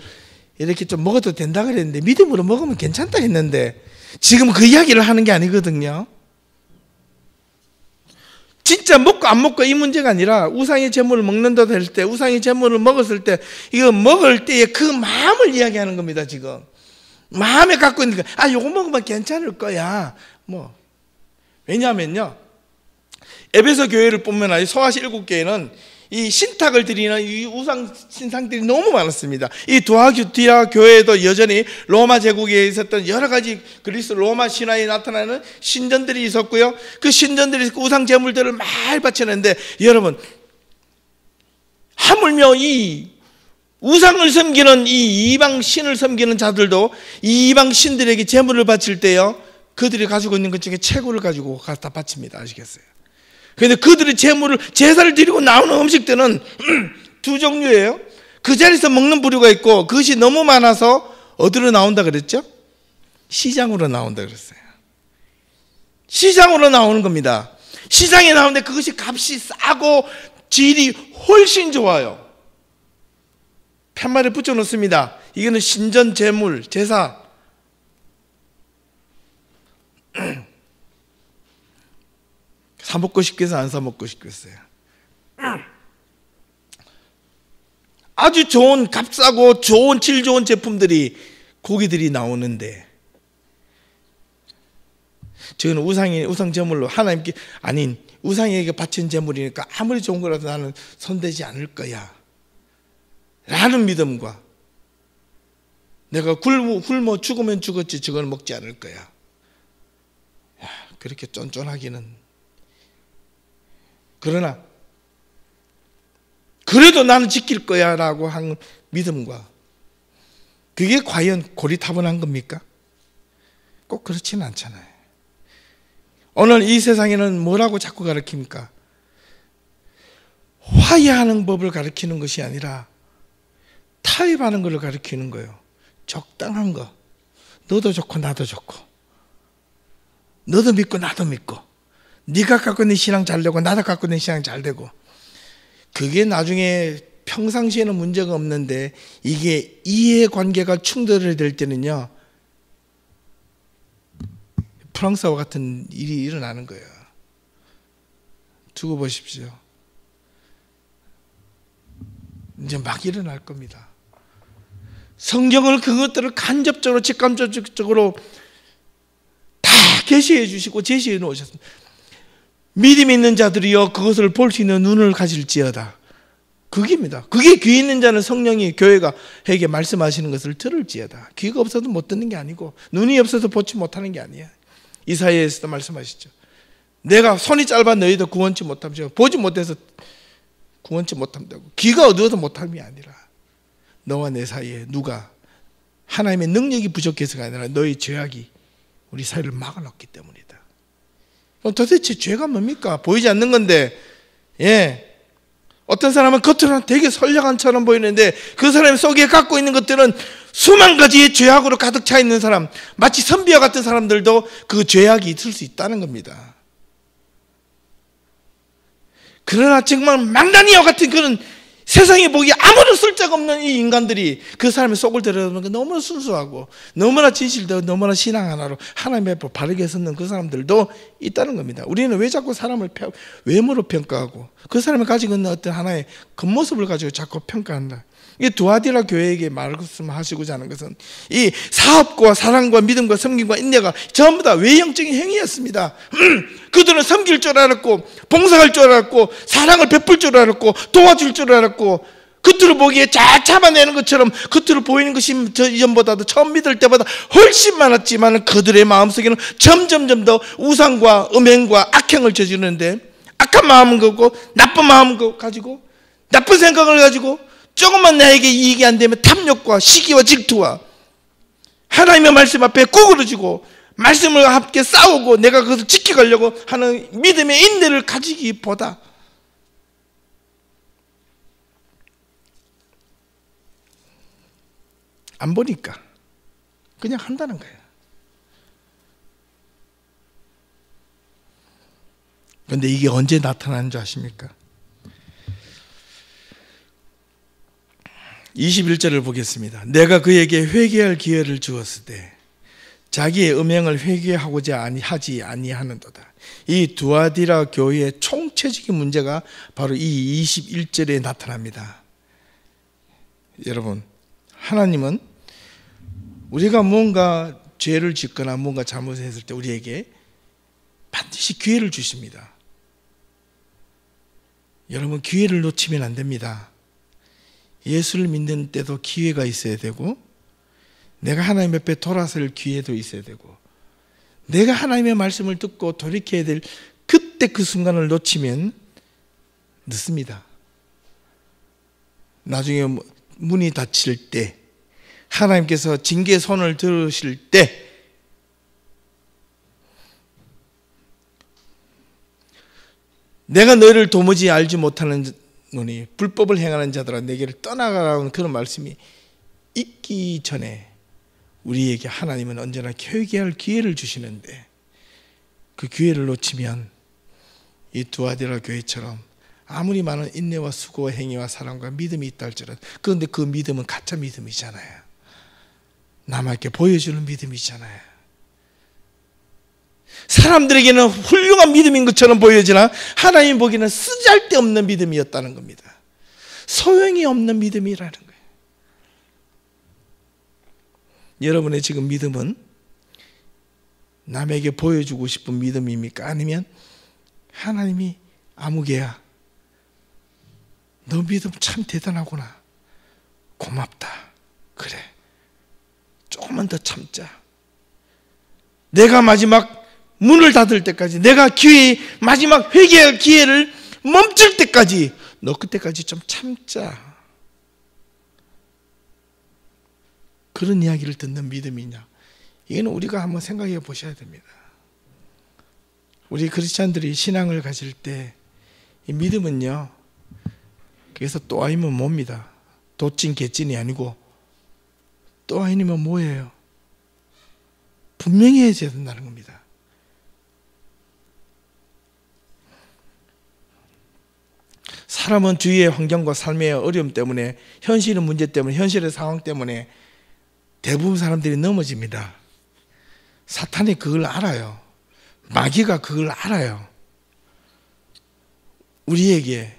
이렇게 좀 먹어도 된다 그랬는데 믿음으로 먹으면 괜찮다 했는데 지금 그 이야기를 하는 게 아니거든요. 진짜 먹고 안 먹고 이 문제가 아니라 우상의 제물을 먹는다 할 때, 우상의 제물을 먹었을 때 이거 먹을 때의 그 마음을 이야기하는 겁니다. 지금 마음에 갖고 있는 거, 요거 먹으면 괜찮을 거야. 왜냐하면요, 에베소 교회를 보면 소아시 7교회는 이 신탁을 드리는 이 우상 신상들이 너무 많았습니다. 이 두아디라 교회도 여전히 로마 제국에 있었던 여러 가지 그리스 로마 신화에 나타나는 신전들이 있었고요. 그 신전들이 우상 제물들을 많이 바치는데, 여러분 하물며 이 우상을 섬기는 이 이방 신을 섬기는 자들도 이 이방 신들에게 제물을 바칠 때요, 그들이 가지고 있는 것 중에 최고를 가지고 갖다 바칩니다. 아시겠어요? 그런데 그들이 제사를 드리고 나오는 음식들은 두 종류예요. 그 자리에서 먹는 부류가 있고, 그것이 너무 많아서 어디로 나온다 그랬죠? 시장으로 나온다 그랬어요. 시장으로 나오는 겁니다. 시장에 나오는데 그것이 값이 싸고 질이 훨씬 좋아요. 편말에 붙여 놓습니다. 이거는 신전 제물, 제사. 사 먹고 싶겠어요? 안 사 먹고 싶겠어요? 아주 좋은 값싸고 좋은 질 좋은 제품들이 고기들이 나오는데, 저는 우상 제물로 하나님께 아닌 우상에게 바친 제물이니까 아무리 좋은 거라도 나는 손대지 않을 거야 라는 믿음과, 내가 굶어 죽으면 죽었지 저건 먹지 않을 거야, 그렇게 쫀쫀하기는. 그러나 그래도 나는 지킬 거야 라고 한 믿음과, 그게 과연 고리타분한 겁니까? 꼭 그렇지는 않잖아요. 오늘 이 세상에는 뭐라고 자꾸 가르칩니까? 화해하는 법을 가르치는 것이 아니라 타협하는 것을 가르치는 거예요. 적당한 거. 너도 좋고 나도 좋고, 너도 믿고 나도 믿고, 네가 갖고 있는 신앙 잘 되고 나도 갖고 있는 신앙 잘 되고, 그게 나중에 평상시에는 문제가 없는데 이게 이해관계가 충돌이 될 때는요, 프랑스와 같은 일이 일어나는 거예요. 두고 보십시오. 이제 막 일어날 겁니다. 성경을 그것들을 간접적으로 직감적으로 다 계시해 주시고 제시해 놓으셨습니다. 믿음 있는 자들이여 그것을 볼 수 있는 눈을 가질지어다. 그게입니다. 그게 귀 있는 자는 성령이 교회가 에게 말씀하시는 것을 들을지어다. 귀가 없어도 못 듣는 게 아니고 눈이 없어서 보지 못하는 게 아니야. 이사야에서도 말씀하시죠. 내가 손이 짧아 너희도 구원치 못함. 보지 못해서 구원치 못한다고. 귀가 어두워도 못함이 아니라 너와 내 사이에 누가 하나님의 능력이 부족해서가 아니라 너희 죄악이 우리 사이를 막아놓기 때문이다. 도대체 죄가 뭡니까? 보이지 않는 건데, 어떤 사람은 겉으로는 되게 선량한처럼 보이는데 그 사람 속에 갖고 있는 것들은 수만 가지의 죄악으로 가득 차 있는 사람, 마치 선비와 같은 사람들도 그 죄악이 있을 수 있다는 겁니다. 그러나 정말 망나니와 같은 그런 세상에 보기에 아무런 쓸데없는 이 인간들이 그 사람의 속을 들여다보면 너무나 순수하고 너무나 진실되고 너무나 신앙 하나로 하나님의 앞에 바르게 섰는 그 사람들도 있다는 겁니다. 우리는 왜 자꾸 사람을 외모로 평가하고 그 사람이 가지고 있는 어떤 하나의 겉모습을 가지고 자꾸 평가한다. 이 두아디라 교회에게 말씀하시고자 하는 것은 이 사업과 사랑과 믿음과 섬김과 인내가 전부 다 외형적인 행위였습니다. 그들은 섬길 줄 알았고 봉사할 줄 알았고 사랑을 베풀 줄 알았고 도와줄 줄 알았고, 겉으로 보기에 잘 참아내는 것처럼 겉으로 보이는 것이 이전보다도 처음 믿을 때보다 훨씬 많았지만 그들의 마음속에는 점점점 더 우상과 음행과 악행을 저지르는데, 악한 마음은 거고 나쁜 마음을 가지고 나쁜 생각을 가지고 조금만 나에게 이익이 안 되면 탐욕과 시기와 질투와 하나님의 말씀 앞에 구부러지고 말씀을 함께 싸우고 내가 그것을 지켜가려고 하는 믿음의 인내를 가지기보다 안 보니까 그냥 한다는 거예요. 그런데 이게 언제 나타나는 줄 아십니까? 21절을 보겠습니다. 내가 그에게 회개할 기회를 주었을 때 자기의 음행을 회개하고자 하지 아니하는도다. 이 두아디라 교회의 총체적인 문제가 바로 이 21절에 나타납니다. 여러분, 하나님은 우리가 뭔가 죄를 짓거나 뭔가 잘못을 했을 때 우리에게 반드시 기회를 주십니다. 여러분, 기회를 놓치면 안 됩니다. 예수를 믿는 때도 기회가 있어야 되고, 내가 하나님 앞에 돌아설 기회도 있어야 되고, 내가 하나님의 말씀을 듣고 돌이켜야 될 그때 그 순간을 놓치면 늦습니다. 나중에 문이 닫힐 때, 하나님께서 징계 손을 들으실 때, 내가 너를 도무지 알지 못하는 노니 불법을 행하는 자들아 내게를 떠나가라는 그런 말씀이 있기 전에 우리에게 하나님은 언제나 회개할 기회를 주시는데, 그 기회를 놓치면 이 두아디라 교회처럼 아무리 많은 인내와 수고와 행위와 사랑과 믿음이 있다 할지라도, 그런데 그 믿음은 가짜 믿음이잖아요. 남에게 보여주는 믿음이잖아요. 사람들에게는 훌륭한 믿음인 것처럼 보여지나 하나님 보기에는 쓰잘데없는 믿음이었다는 겁니다. 소용이 없는 믿음이라는 거예요. 여러분의 지금 믿음은 남에게 보여주고 싶은 믿음입니까? 아니면 하나님이 아무개야, 너 믿음 참 대단하구나, 고맙다, 그래 조금만 더 참자, 내가 마지막 문을 닫을 때까지, 내가 마지막 회개할 기회를 멈출 때까지, 너 그때까지 좀 참자, 그런 이야기를 듣는 믿음이냐? 이거는 우리가 한번 생각해 보셔야 됩니다. 우리 크리스찬들이 신앙을 가질 때 이 믿음은요, 그래서 또 아니면 뭡니다. 도찐 개찐이 아니고 또 아니면 뭐예요? 분명히 해야 된다는 겁니다. 사람은 주위의 환경과 삶의 어려움 때문에, 현실의 문제 때문에, 현실의 상황 때문에 대부분 사람들이 넘어집니다. 사탄이 그걸 알아요. 마귀가 그걸 알아요. 우리의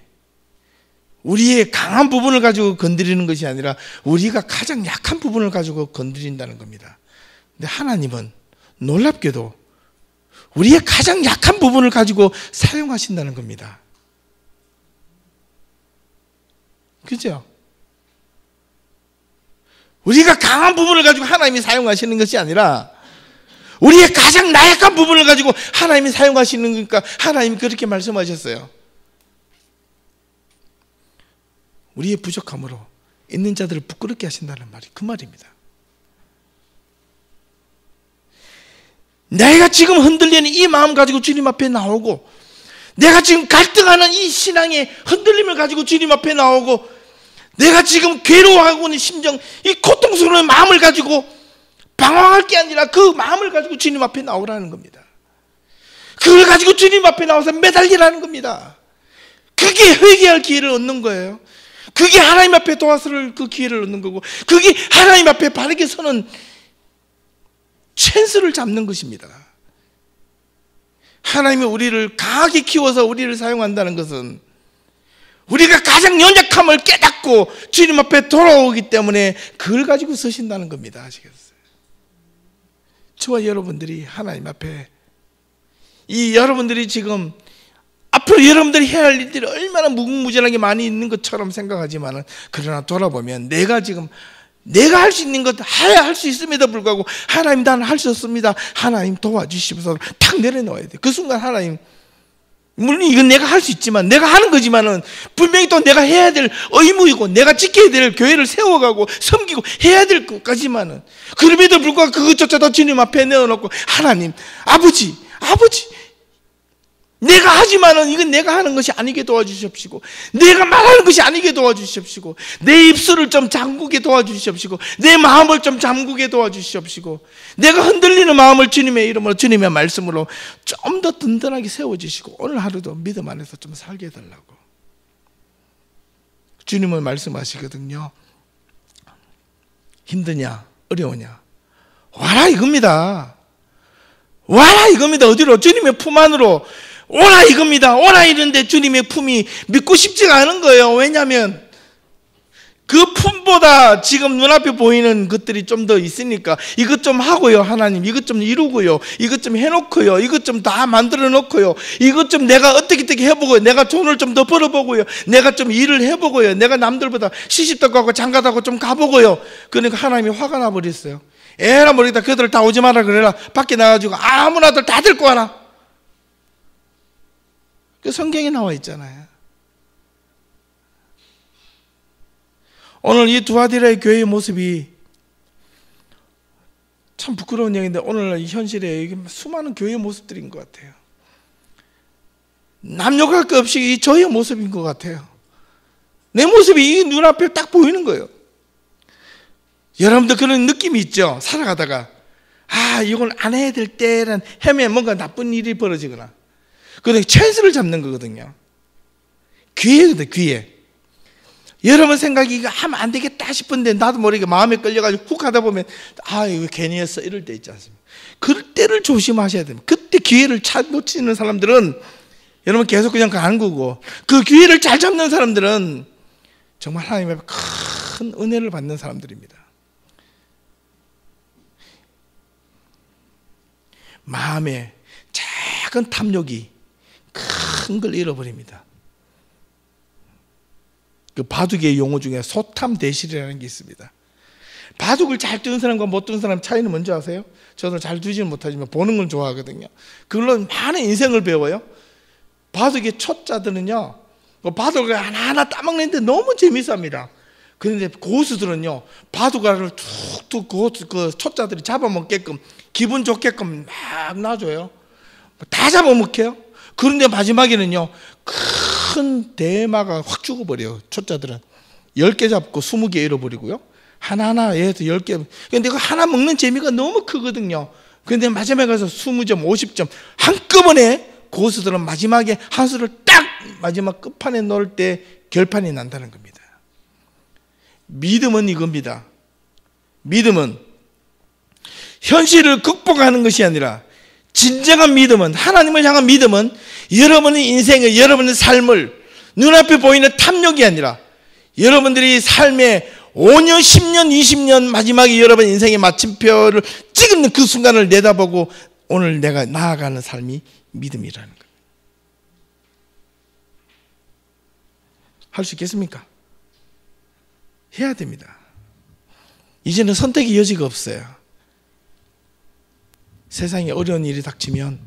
강한 부분을 가지고 건드리는 것이 아니라 우리가 가장 약한 부분을 가지고 건드린다는 겁니다. 근데 하나님은 놀랍게도 우리의 가장 약한 부분을 가지고 사용하신다는 겁니다. 그죠? 우리가 강한 부분을 가지고 하나님이 사용하시는 것이 아니라 우리의 가장 나약한 부분을 가지고 하나님이 사용하시는 거니까 하나님이 그렇게 말씀하셨어요. 우리의 부족함으로 있는 자들을 부끄럽게 하신다는 말이 그 말입니다. 내가 지금 흔들리는 이 마음 가지고 주님 앞에 나오고, 내가 지금 갈등하는 이 신앙의 흔들림을 가지고 주님 앞에 나오고, 내가 지금 괴로워하고 있는 심정, 이 고통스러운 마음을 가지고 방황할 게 아니라 그 마음을 가지고 주님 앞에 나오라는 겁니다. 그걸 가지고 주님 앞에 나와서 매달리라는 겁니다. 그게 회개할 기회를 얻는 거예요. 그게 하나님 앞에 도와서를 그 기회를 얻는 거고, 그게 하나님 앞에 바르게 서는 찬스를 잡는 것입니다. 하나님이 우리를 강하게 키워서 우리를 사용한다는 것은 우리가 가장 연약함을 깨닫고 주님 앞에 돌아오기 때문에 그걸 가지고 서신다는 겁니다. 아시겠어요? 저와 여러분들이 하나님 앞에, 여러분들이 지금 앞으로 여러분들이 해야 할 일들이 얼마나 무궁무진하게 많이 있는 것처럼 생각하지만, 그러나 돌아보면 내가 할 수 있는 것 할 수 있음에도 불구하고 하나님, 나는 할 수 없습니다, 하나님 도와주시면서 탁 내려놓아야 돼. 그 순간 하나님, 물론 이건 내가 할 수 있지만, 내가 하는 거지만은 분명히 또 내가 해야 될 의무이고 내가 지켜야 될 교회를 세워가고 섬기고 해야 될 것까지만은, 그럼에도 불구하고 그것조차도 주님 앞에 내어놓고, 하나님, 아버지 내가 하지만은 이건 내가 하는 것이 아니게 도와주십시오. 내가 말하는 것이 아니게 도와주십시오. 내 입술을 좀 잠그게 도와주십시오. 내 마음을 좀 잠그게 도와주십시오. 내가 흔들리는 마음을 주님의 이름으로, 주님의 말씀으로 좀 더 든든하게 세워주시고, 오늘 하루도 믿음 안에서 좀 살게 해달라고. 주님은 말씀하시거든요. 힘드냐? 어려우냐? 와라 이겁니다. 와라 이겁니다. 어디로? 주님의 품 안으로 오라 이겁니다. 오라 이런데 주님의 품이 믿고 싶지가 않은 거예요. 왜냐하면 그 품보다 지금 눈앞에 보이는 것들이 좀 더 있으니까 이것 좀 하고요 하나님, 이것 좀 이루고요, 이것 좀 해놓고요, 이것 좀 다 만들어 놓고요, 이것 좀 내가 어떻게 해보고요, 내가 돈을 좀 더 벌어보고요, 내가 좀 일을 해보고요, 내가 남들보다 시집도 가고 장가도 가고 좀 가보고요. 그러니까 하나님이 화가 나버렸어요. 에라 모르겠다, 그들 다 오지 마라 그래라. 밖에 나가지고 아무나들 다 데리고 와라. 그 성경에 나와 있잖아요. 오늘 이 두아디라의 교회의 모습이 참 부끄러운 얘기인데 오늘날 이 현실에 수많은 교회의 모습들인 것 같아요. 남녀갈 것 없이 이 저의 모습인 것 같아요. 내 모습이 이 눈앞에 딱 보이는 거예요. 여러분도 그런 느낌이 있죠? 살아가다가 이걸 안 해야 될 때란 헤매면 뭔가 나쁜 일이 벌어지거나 그런데 찬스를 잡는 거거든요. 기회거든, 기회. 여러분 생각이 이거 하면 안 되겠다 싶은데 나도 모르게 마음에 끌려가지고 훅 하다 보면 이거 괜히 했어 이럴 때 있지 않습니까? 그럴 때를 조심하셔야 됩니다. 그때 기회를 놓치는 사람들은 여러분 계속 그냥 가는 거고, 그 기회를 잘 잡는 사람들은 정말 하나님의 큰 은혜를 받는 사람들입니다. 마음에 작은 탐욕이 큰 걸 잃어버립니다. 그 바둑의 용어 중에 소탐대실이라는 게 있습니다. 바둑을 잘 두는 사람과 못 두는 사람 차이는 뭔지 아세요? 저도 잘 두지는 못하지만 보는 걸 좋아하거든요. 그걸로 많은 인생을 배워요. 바둑의 초짜들은요, 바둑을 하나하나 따먹는데 너무 재밌습니다. 그런데 고수들은요, 바둑알을 툭툭 그 초짜들이 잡아먹게끔 기분 좋게끔 막 놔줘요. 다 잡아먹혀요. 그런데 마지막에는요, 큰 대마가 확 죽어버려요. 초짜들은 10개 잡고 20개 잃어버리고요, 하나하나 얘도 10개. 근데 그 하나 먹는 재미가 너무 크거든요. 그런데 마지막에 가서 20점 50점 한꺼번에 고수들은 마지막에 한 수를 딱 마지막 끝판에 넣을 때 결판이 난다는 겁니다. 믿음은 이겁니다. 믿음은 현실을 극복하는 것이 아니라 진정한 믿음은, 하나님을 향한 믿음은 여러분의 인생을, 여러분의 삶을 눈앞에 보이는 탐욕이 아니라 여러분들이 삶의 5년, 10년, 20년 마지막에 여러분 인생의 마침표를 찍는 그 순간을 내다보고 오늘 내가 나아가는 삶이 믿음이라는 거예요. 할 수 있겠습니까? 해야 됩니다. 이제는 선택의 여지가 없어요. 세상에 어려운 일이 닥치면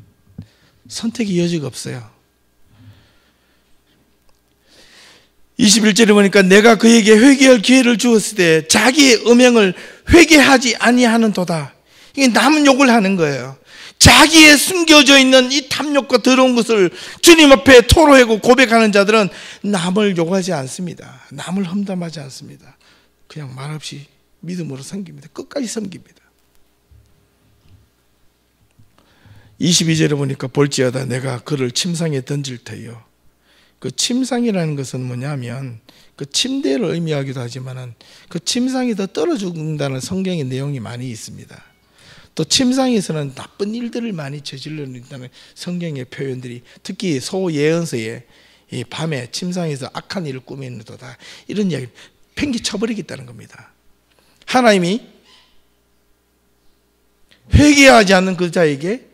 선택의 여지가 없어요. 21절에 보니까 내가 그에게 회개할 기회를 주었을 때 자기의 음행을 회개하지 아니하는 도다. 이게 남은 욕을 하는 거예요. 자기의 숨겨져 있는 이 탐욕과 더러운 것을 주님 앞에 토로하고 고백하는 자들은 남을 욕하지 않습니다. 남을 험담하지 않습니다. 그냥 말없이 믿음으로 섬깁니다. 끝까지 섬깁니다. 22절에 보니까 볼지어다 내가 그를 침상에 던질 터이요. 그 침상이라는 것은 뭐냐면 그 침대를 의미하기도 하지만은 그 침상에다 떨어 죽는다는 성경의 내용이 많이 있습니다. 또 침상에서는 나쁜 일들을 많이 저질러낸다는 성경의 표현들이, 특히 소예언서에 이 밤에 침상에서 악한 일을 꾸미는도다, 이런 이야기 팽개 쳐버리겠다는 겁니다. 하나님이 회개하지 않는 그 자에게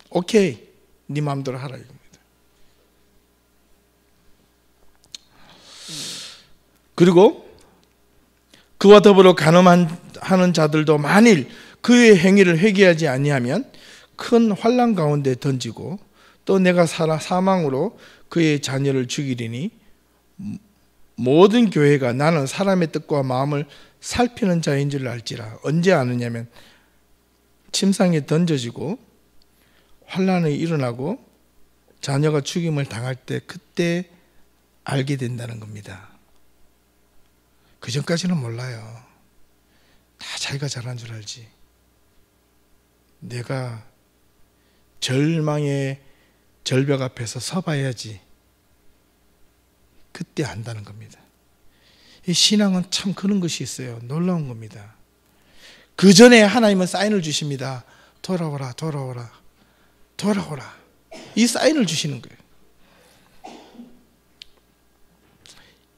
오케이, 네 마음대로 하라 이겁니다. 그리고 그와 더불어 간음하는 자들도 만일 그의 행위를 회개하지 아니하면 큰 환난 가운데 던지고 또 내가 사망으로 그의 자녀를 죽이리니 모든 교회가 나는 사람의 뜻과 마음을 살피는 자인 줄 알지라. 언제 아느냐면 침상에 던져지고 환난이 일어나고 자녀가 죽임을 당할 때 그때 알게 된다는 겁니다. 그 전까지는 몰라요. 다 자기가 잘한 줄 알지. 내가 절망의 절벽 앞에서 서봐야지 그때 안다는 겁니다. 이 신앙은 참 그런 것이 있어요. 놀라운 겁니다. 그 전에 하나님은 사인을 주십니다. 돌아오라, 돌아오라, 돌아오라. 이 사인을 주시는 거예요.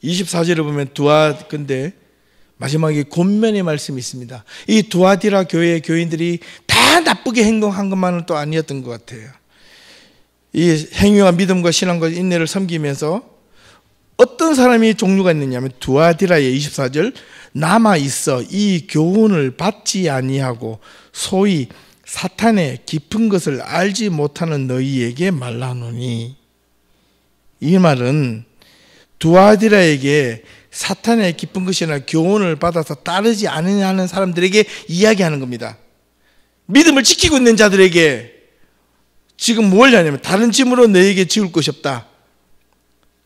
24절에 보면 근데 마지막에 권면의 말씀이 있습니다. 이 두아디라 교회의 교인들이 다 나쁘게 행동한 것만은 또 아니었던 것 같아요. 이 행위와 믿음과 신앙과 인내를 섬기면서 어떤 사람이 종류가 있느냐면 두아디라의 24절 남아 있어 이 교훈을 받지 아니하고 소위 사탄의 깊은 것을 알지 못하는 너희에게 말하노니, 이 말은 두아디라에게 사탄의 깊은 것이나 교훈을 받아서 따르지 않으려는 사람들에게 이야기하는 겁니다. 믿음을 지키고 있는 자들에게 지금 뭘 하냐면 다른 짐으로 너에게 지울 것이 없다.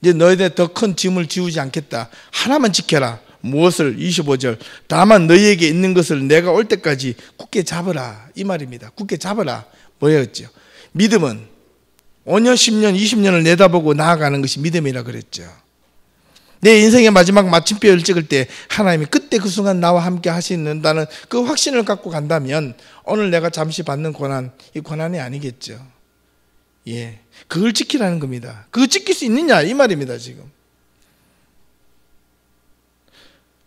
이제 너희들 더 큰 짐을 지우지 않겠다. 하나만 지켜라. 무엇을? 25절 다만 너희에게 있는 것을 내가 올 때까지 굳게 잡으라. 이 말입니다. 굳게 잡으라. 뭐였죠? 믿음은 5년, 10년, 20년을 내다보고 나아가는 것이 믿음이라 그랬죠. 내 인생의 마지막 마침표를 찍을 때 하나님이 그때 그 순간 나와 함께 하시는다는 그 확신을 갖고 간다면 오늘 내가 잠시 받는 고난, 이 고난이 아니겠죠. 예, 그걸 지키라는 겁니다. 그거 지킬 수 있느냐 이 말입니다 지금.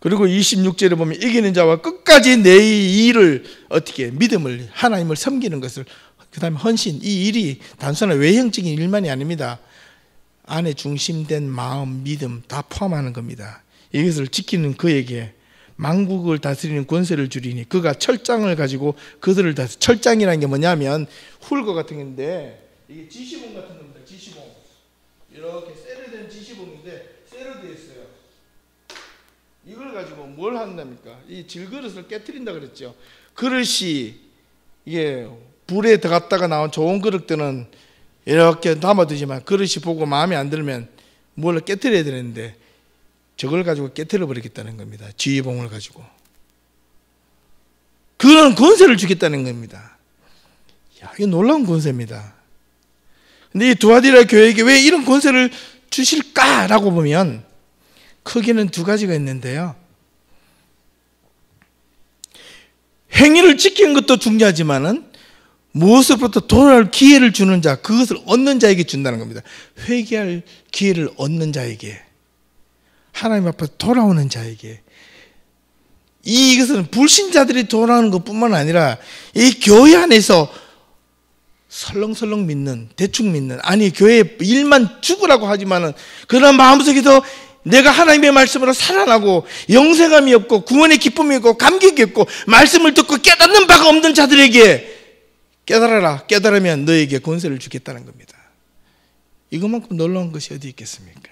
그리고 26절에 보면 이기는 자와 끝까지 내 일을 어떻게 믿음을 하나님을 섬기는 것을, 그 다음에 헌신, 이 일이 단순한 외형적인 일만이 아닙니다. 안에 중심된 마음, 믿음 다 포함하는 겁니다. 이것을 지키는 그에게 만국을 다스리는 권세를 주리니 그가 철장을 가지고 그들을 다스. 철장이라는 게 뭐냐면 훌거 같은 건데 이게 지시봉 같은 겁니다. 지시봉. 이렇게 세련된 지시봉인데 세련되어 있어요. 이걸 가지고 뭘 한답니까? 이 질그릇을 깨트린다 그랬죠. 그릇이 이게 불에 들어갔다가 나온 좋은 그릇들은 이렇게 담아두지만 그릇이 보고 마음에 안 들면 뭘 깨트려야 되는데 저걸 가지고 깨트려 버리겠다는 겁니다. 지휘봉을 가지고. 그런 권세를 주겠다는 겁니다. 야, 이게 놀라운 권세입니다. 근데 이 두아디라 교회에게 왜 이런 권세를 주실까라고 보면 크게는 두 가지가 있는데요. 행위를 지키는 것도 중요하지만은 무엇으로부터 돌아올 기회를 주는 자, 그것을 얻는 자에게 준다는 겁니다. 회개할 기회를 얻는 자에게, 하나님 앞에 돌아오는 자에게. 이것은 불신자들이 돌아오는 것뿐만 아니라 이 교회 안에서 설렁설렁 믿는, 대충 믿는, 아니 교회 일만 죽으라고 하지만은 그런 마음속에서 내가 하나님의 말씀으로 살아나고 영생함이 없고 구원의 기쁨이 없고 감격이 없고 말씀을 듣고 깨닫는 바가 없는 자들에게 깨달아라. 깨달으면 너에게 권세를 주겠다는 겁니다. 이것만큼 놀라운 것이 어디 있겠습니까?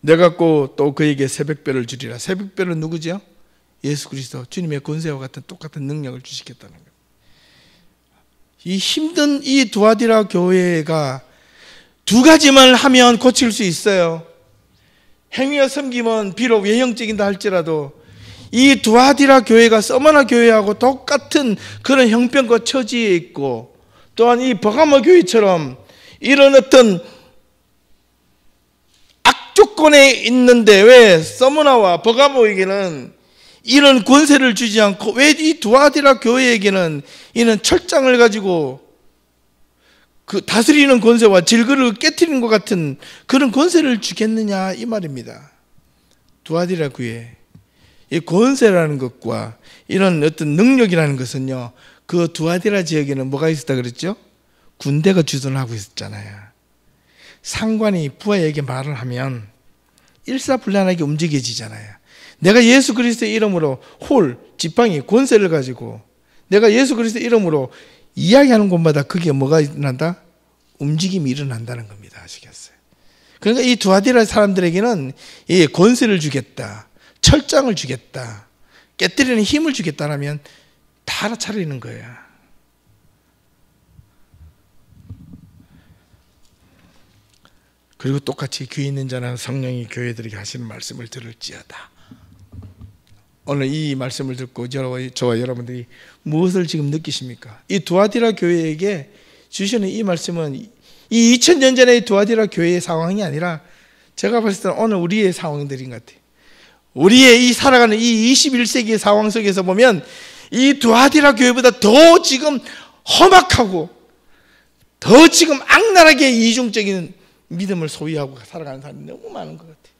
내가 또 그에게 새벽별을 주리라. 새벽별은 누구죠? 예수 그리스도, 주님의 권세와 같은 똑같은 능력을 주시겠다는 겁니다. 이 힘든 이 두아디라 교회가 두 가지만 하면 고칠 수 있어요. 행위와 섬김은 비록 외형적이다 할지라도 이 두아디라 교회가 서머나 교회하고 똑같은 그런 형편과 처지에 있고, 또한 이 버가모 교회처럼 이런 어떤 악조건에 있는데 왜 서머나와 버가모에게는 이런 권세를 주지 않고 왜 이 두아디라 교회에게는 이런 철장을 가지고 그 다스리는 권세와 질그릇을 깨트리는 것 같은 그런 권세를 주겠느냐 이 말입니다. 두아디라 교회, 이 권세라는 것과 이런 어떤 능력이라는 것은요, 그 두아디라 지역에는 뭐가 있었다 그랬죠? 군대가 주둔하고 있었잖아요. 상관이 부하에게 말을 하면 일사불란하게 움직여지잖아요. 내가 예수 그리스도의 이름으로 지팡이 권세를 가지고 내가 예수 그리스도의 이름으로 이야기하는 곳마다 그게 뭐가 일어난다? 움직임이 일어난다는 겁니다. 아시겠어요? 그러니까 이 두아디라 사람들에게는 이 권세를 주겠다, 철장을 주겠다, 깨뜨리는 힘을 주겠다라면 다 알아차리는 거예요. 그리고 똑같이 귀 있는 자는 성령이 교회들에게 하시는 말씀을 들을지어다. 오늘 이 말씀을 듣고 저와 여러분들이 무엇을 지금 느끼십니까? 이 두아디라 교회에게 주시는 이 말씀은 이 2000년 전의 두아디라 교회의 상황이 아니라 제가 봤을 때는 오늘 우리의 상황들인 것 같아요. 우리의 이 살아가는 이 21세기의 상황 속에서 보면 이 두아디라 교회보다 더 지금 험악하고 더 지금 악랄하게 이중적인 믿음을 소유하고 살아가는 사람이 너무 많은 것 같아요.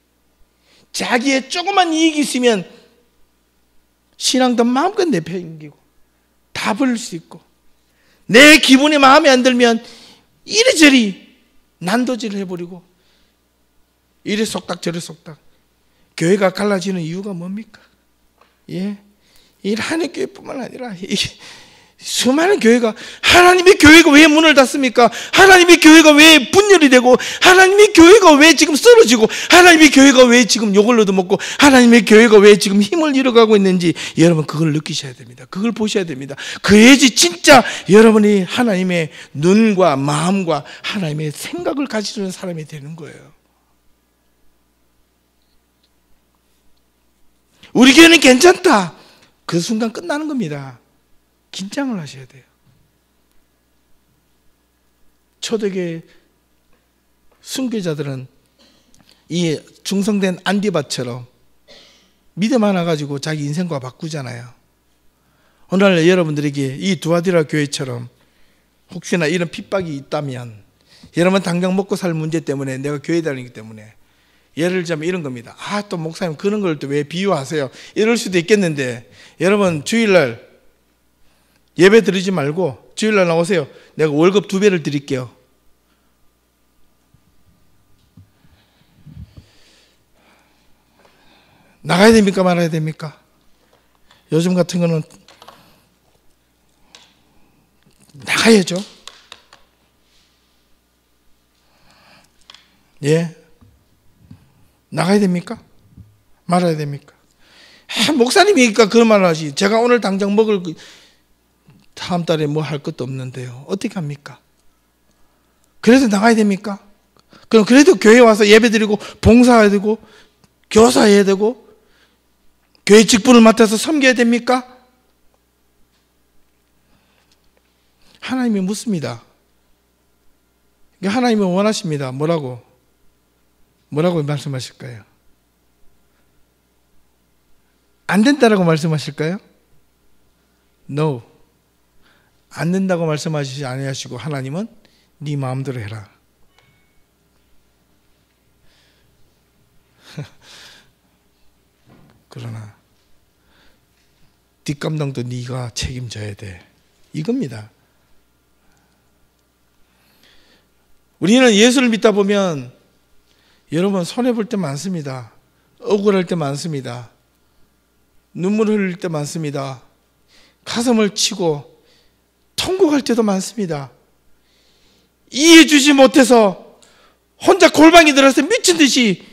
자기의 조그만 이익이 있으면 신앙도 마음껏 내팽기고 다 버릴 수 있고, 내 기분이 마음에 안 들면 이리저리 난도질을 해버리고, 이리 속닥 저리 속닥. 교회가 갈라지는 이유가 뭡니까? 예, 이 하나님 교회뿐만 아니라 수많은 교회가, 하나님의 교회가 왜 문을 닫습니까? 하나님의 교회가 왜 분열이 되고, 하나님의 교회가 왜 지금 쓰러지고, 하나님의 교회가 왜 지금 욕을 얻어먹고, 하나님의 교회가 왜 지금 힘을 잃어가고 있는지 여러분 그걸 느끼셔야 됩니다. 그걸 보셔야 됩니다. 그래야지 진짜 여러분이 하나님의 눈과 마음과 하나님의 생각을 가지는 사람이 되는 거예요. 우리 교회는 괜찮다, 그 순간 끝나는 겁니다. 긴장을 하셔야 돼요. 초대교회 순교자들은 이 중성된 안디바처럼 믿음 하나 가지고 자기 인생과 바꾸잖아요. 오늘 여러분들에게 이 두아디라 교회처럼 혹시나 이런 핍박이 있다면, 여러분 당장 먹고 살 문제 때문에 내가 교회 다니기 때문에, 예를 들자면 이런 겁니다. 또 목사님 그런 걸 또 왜 비유하세요? 이럴 수도 있겠는데, 여러분 주일날 예배 드리지 말고 주일날 나오세요. 내가 월급 2배를 드릴게요. 나가야 됩니까 말아야 됩니까? 요즘 같은 거는 나가야죠. 예, 나가야 됩니까? 말아야 됩니까? 목사님이니까 그런 말을 하지. 제가 오늘 당장 먹을 다음 달에 뭐 할 것도 없는데요, 어떻게 합니까? 그래도 나가야 됩니까? 그럼 그래도 교회 와서 예배 드리고 봉사해야 되고 교사해야 되고 교회 직분을 맡아서 섬겨야 됩니까? 하나님이 묻습니다. 하나님이 원하십니다. 뭐라고 말씀하실까요? 안 된다라고 말씀하실까요? No. 안 된다고 말씀하시지 아니하시고, 하나님은 네 마음대로 해라. 그러나 뒷감당도 네가 책임져야 돼, 이겁니다. 우리는 예수를 믿다 보면 여러분 손해볼 때 많습니다. 억울할 때 많습니다. 눈물 흘릴 때 많습니다. 가슴을 치고 통곡할 때도 많습니다. 이해주지 못해서 혼자 골방에 들어서 미친 듯이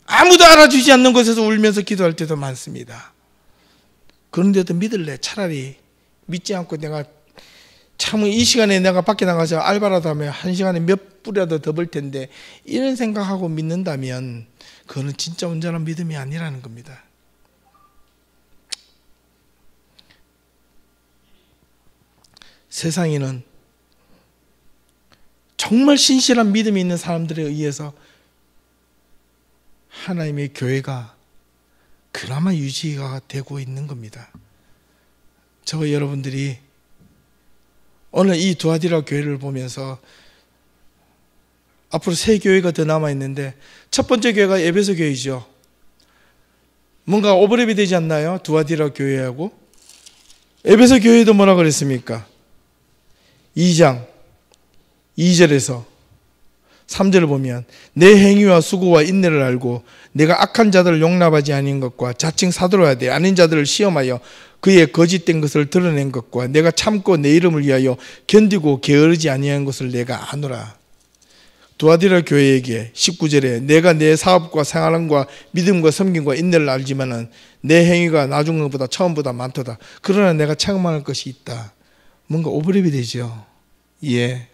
아무도 알아주지 않는 곳에서 울면서 기도할 때도 많습니다. 그런데도 믿을래? 차라리 믿지 않고 내가 참 이 시간에 내가 밖에 나가서 알바라도 하면 1시간에 몇 불이라도 더 벌 텐데, 이런 생각하고 믿는다면 그거는 진짜 온전한 믿음이 아니라는 겁니다. 세상에는 정말 신실한 믿음이 있는 사람들에 의해서 하나님의 교회가 그나마 유지가 되고 있는 겁니다. 저와 여러분들이 오늘 이 두아디라 교회를 보면서 앞으로 3교회가 더 남아있는데, 첫 번째 교회가 에베소 교회이죠. 뭔가 오버랩이 되지 않나요? 두아디라 교회하고 에베소 교회도 뭐라 그랬습니까? 2장 2절에서 3절을 보면, 내 행위와 수고와 인내를 알고 내가 악한 자들을 용납하지 아닌 것과 자칭 사도로야 돼 아닌 자들을 시험하여 그의 거짓된 것을 드러낸 것과 내가 참고 내 이름을 위하여 견디고 게으르지 아니한 것을 내가 아노라. 두아디라 교회에게 19절에 내가 내 사업과 생활함과 믿음과 섬김과 인내를 알지만은 내 행위가 나중 것보다 처음보다 많도다. 그러나 내가 체험할 것이 있다. 뭔가 오버랩이 되죠. 예.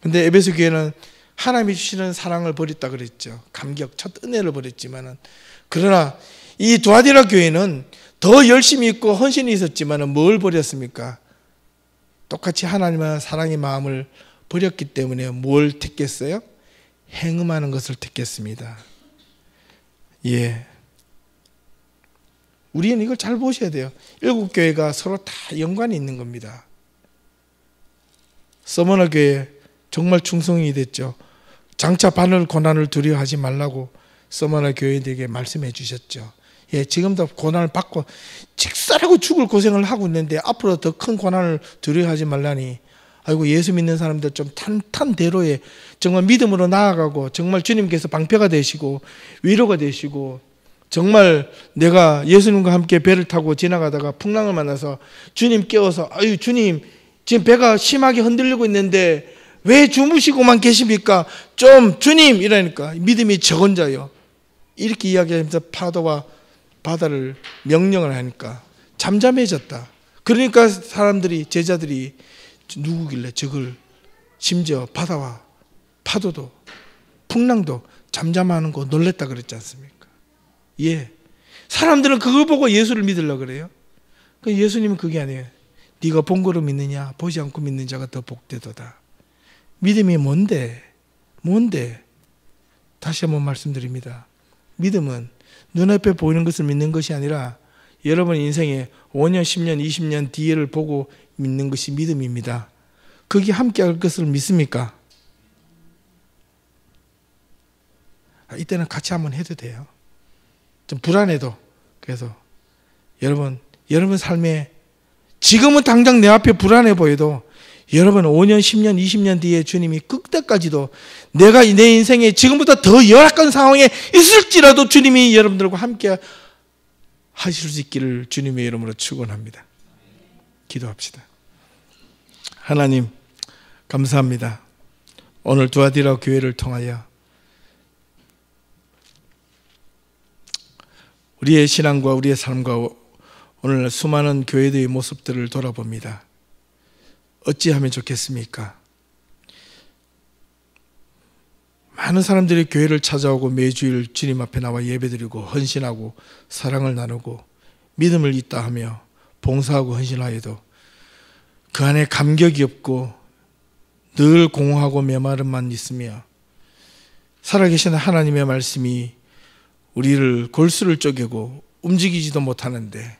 근데 에베소 교회는 하나님이 주시는 사랑을 버렸다 그랬죠. 감격, 첫 은혜를 버렸지만은, 그러나 이 두아디라 교회는 더 열심히 있고 헌신이 있었지만은 뭘 버렸습니까? 똑같이 하나님의 사랑의 마음을 버렸기 때문에 뭘 택했어요? 행음하는 것을 듣겠습니다. 예. 우리는 이걸 잘 보셔야 돼요. 7교회가 서로 다 연관이 있는 겁니다. 서머너 교회 정말 충성이 됐죠. 장차 받을 고난을 두려워하지 말라고 서머너 교회들에게 말씀해 주셨죠. 예, 지금도 고난을 받고 직살하고 죽을 고생을 하고 있는데 앞으로 더 큰 고난을 두려워하지 말라니, 아이고, 예수 믿는 사람들 좀 탄탄대로에 정말 믿음으로 나아가고 정말 주님께서 방패가 되시고 위로가 되시고, 정말 내가 예수님과 함께 배를 타고 지나가다가 풍랑을 만나서 주님 깨워서, 아유 주님 지금 배가 심하게 흔들리고 있는데 왜 주무시고만 계십니까? 좀 주님 이러니까 믿음이 적은 자요, 이렇게 이야기하면서 파도와 바다를 명령을 하니까 잠잠해졌다. 그러니까 사람들이, 제자들이 누구길래 저걸, 심지어 바다와 파도도 풍랑도 잠잠하는 거 놀랬다 그랬지 않습니까? 예, 사람들은 그걸 보고 예수를 믿으려고 그래요. 예수님은 그게 아니에요. 네가 본 거로 믿느냐, 보지 않고 믿는 자가 더 복되도다. 믿음이 뭔데? 다시 한번 말씀드립니다. 믿음은 눈앞에 보이는 것을 믿는 것이 아니라 여러분 인생에 5년, 10년, 20년 뒤를 보고 믿는 것이 믿음입니다. 거기 함께 할 것을 믿습니까? 이때는 같이 한번 해도 돼요. 좀 불안해도. 그래서 여러분 삶에 지금은 당장 내 앞에 불안해 보여도 여러분 5년, 10년, 20년 뒤에 주님이 끝때까지도 내가 내 인생에 지금보다 더 열악한 상황에 있을지라도 주님이 여러분들과 함께 하실 수 있기를 주님의 이름으로 축원합니다. 기도합시다. 하나님 감사합니다. 오늘 두아디라 교회를 통하여 우리의 신앙과 우리의 삶과 오늘 수많은 교회들의 모습들을 돌아봅니다. 어찌하면 좋겠습니까? 많은 사람들이 교회를 찾아오고 매주일 주님 앞에 나와 예배드리고 헌신하고 사랑을 나누고 믿음을 있다 하며 봉사하고 헌신하여도 그 안에 감격이 없고 늘 공허하고 메마름만 있으며 살아계신 하나님의 말씀이 우리를 골수를 쪼개고 움직이지도 못하는데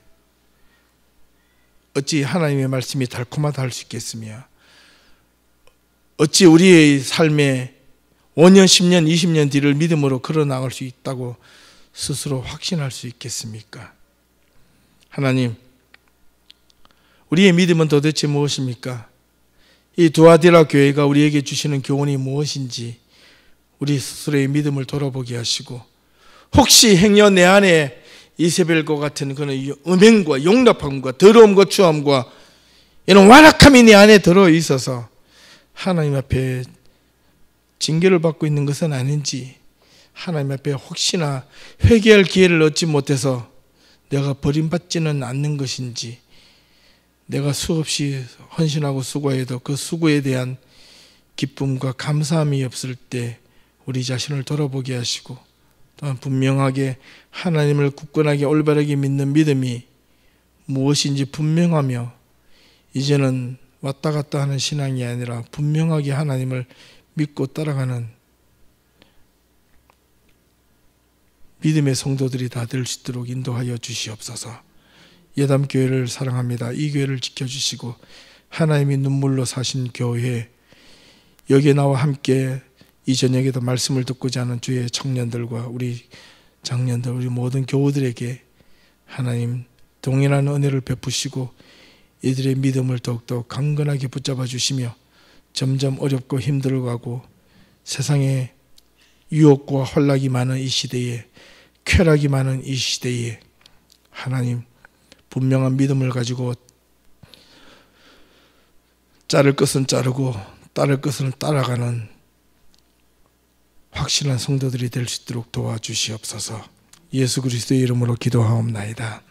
어찌 하나님의 말씀이 달콤하다 할 수 있겠으며, 어찌 우리의 삶에 5년, 10년, 20년 뒤를 믿음으로 걸어나갈 수 있다고 스스로 확신할 수 있겠습니까? 하나님, 우리의 믿음은 도대체 무엇입니까? 이 두아디라 교회가 우리에게 주시는 교훈이 무엇인지 우리 스스로의 믿음을 돌아보게 하시고, 혹시 행여 내 안에 이세벨과 같은 그런 음행과 용납함과 더러움과 추함과 이런 완악함이 내 안에 들어 있어서 하나님 앞에 징계를 받고 있는 것은 아닌지, 하나님 앞에 혹시나 회개할 기회를 얻지 못해서 내가 버림받지는 않는 것인지, 내가 수없이 헌신하고 수고해도 그 수고에 대한 기쁨과 감사함이 없을 때 우리 자신을 돌아보게 하시고, 또한 분명하게 하나님을 굳건하게 올바르게 믿는 믿음이 무엇인지 분명하며, 이제는 왔다 갔다 하는 신앙이 아니라 분명하게 하나님을 믿고 따라가는 믿음의 성도들이 다 될 수 있도록 인도하여 주시옵소서. 예담교회를 사랑합니다. 이 교회를 지켜주시고 하나님이 눈물로 사신 교회, 여기에 나와 함께 이 저녁에도 말씀을 듣고자 하는 주의 청년들과 우리 장년들, 우리 모든 교우들에게 하나님 동일한 은혜를 베푸시고 이들의 믿음을 더욱더 강건하게 붙잡아 주시며, 점점 어렵고 힘들어가고 세상에 유혹과 혼란이 많은 이 시대에, 쾌락이 많은 이 시대에 하나님 분명한 믿음을 가지고 자를 것은 자르고 따를 것은 따라가는 확실한 성도들이 될 수 있도록 도와주시옵소서. 예수 그리스도의 이름으로 기도하옵나이다.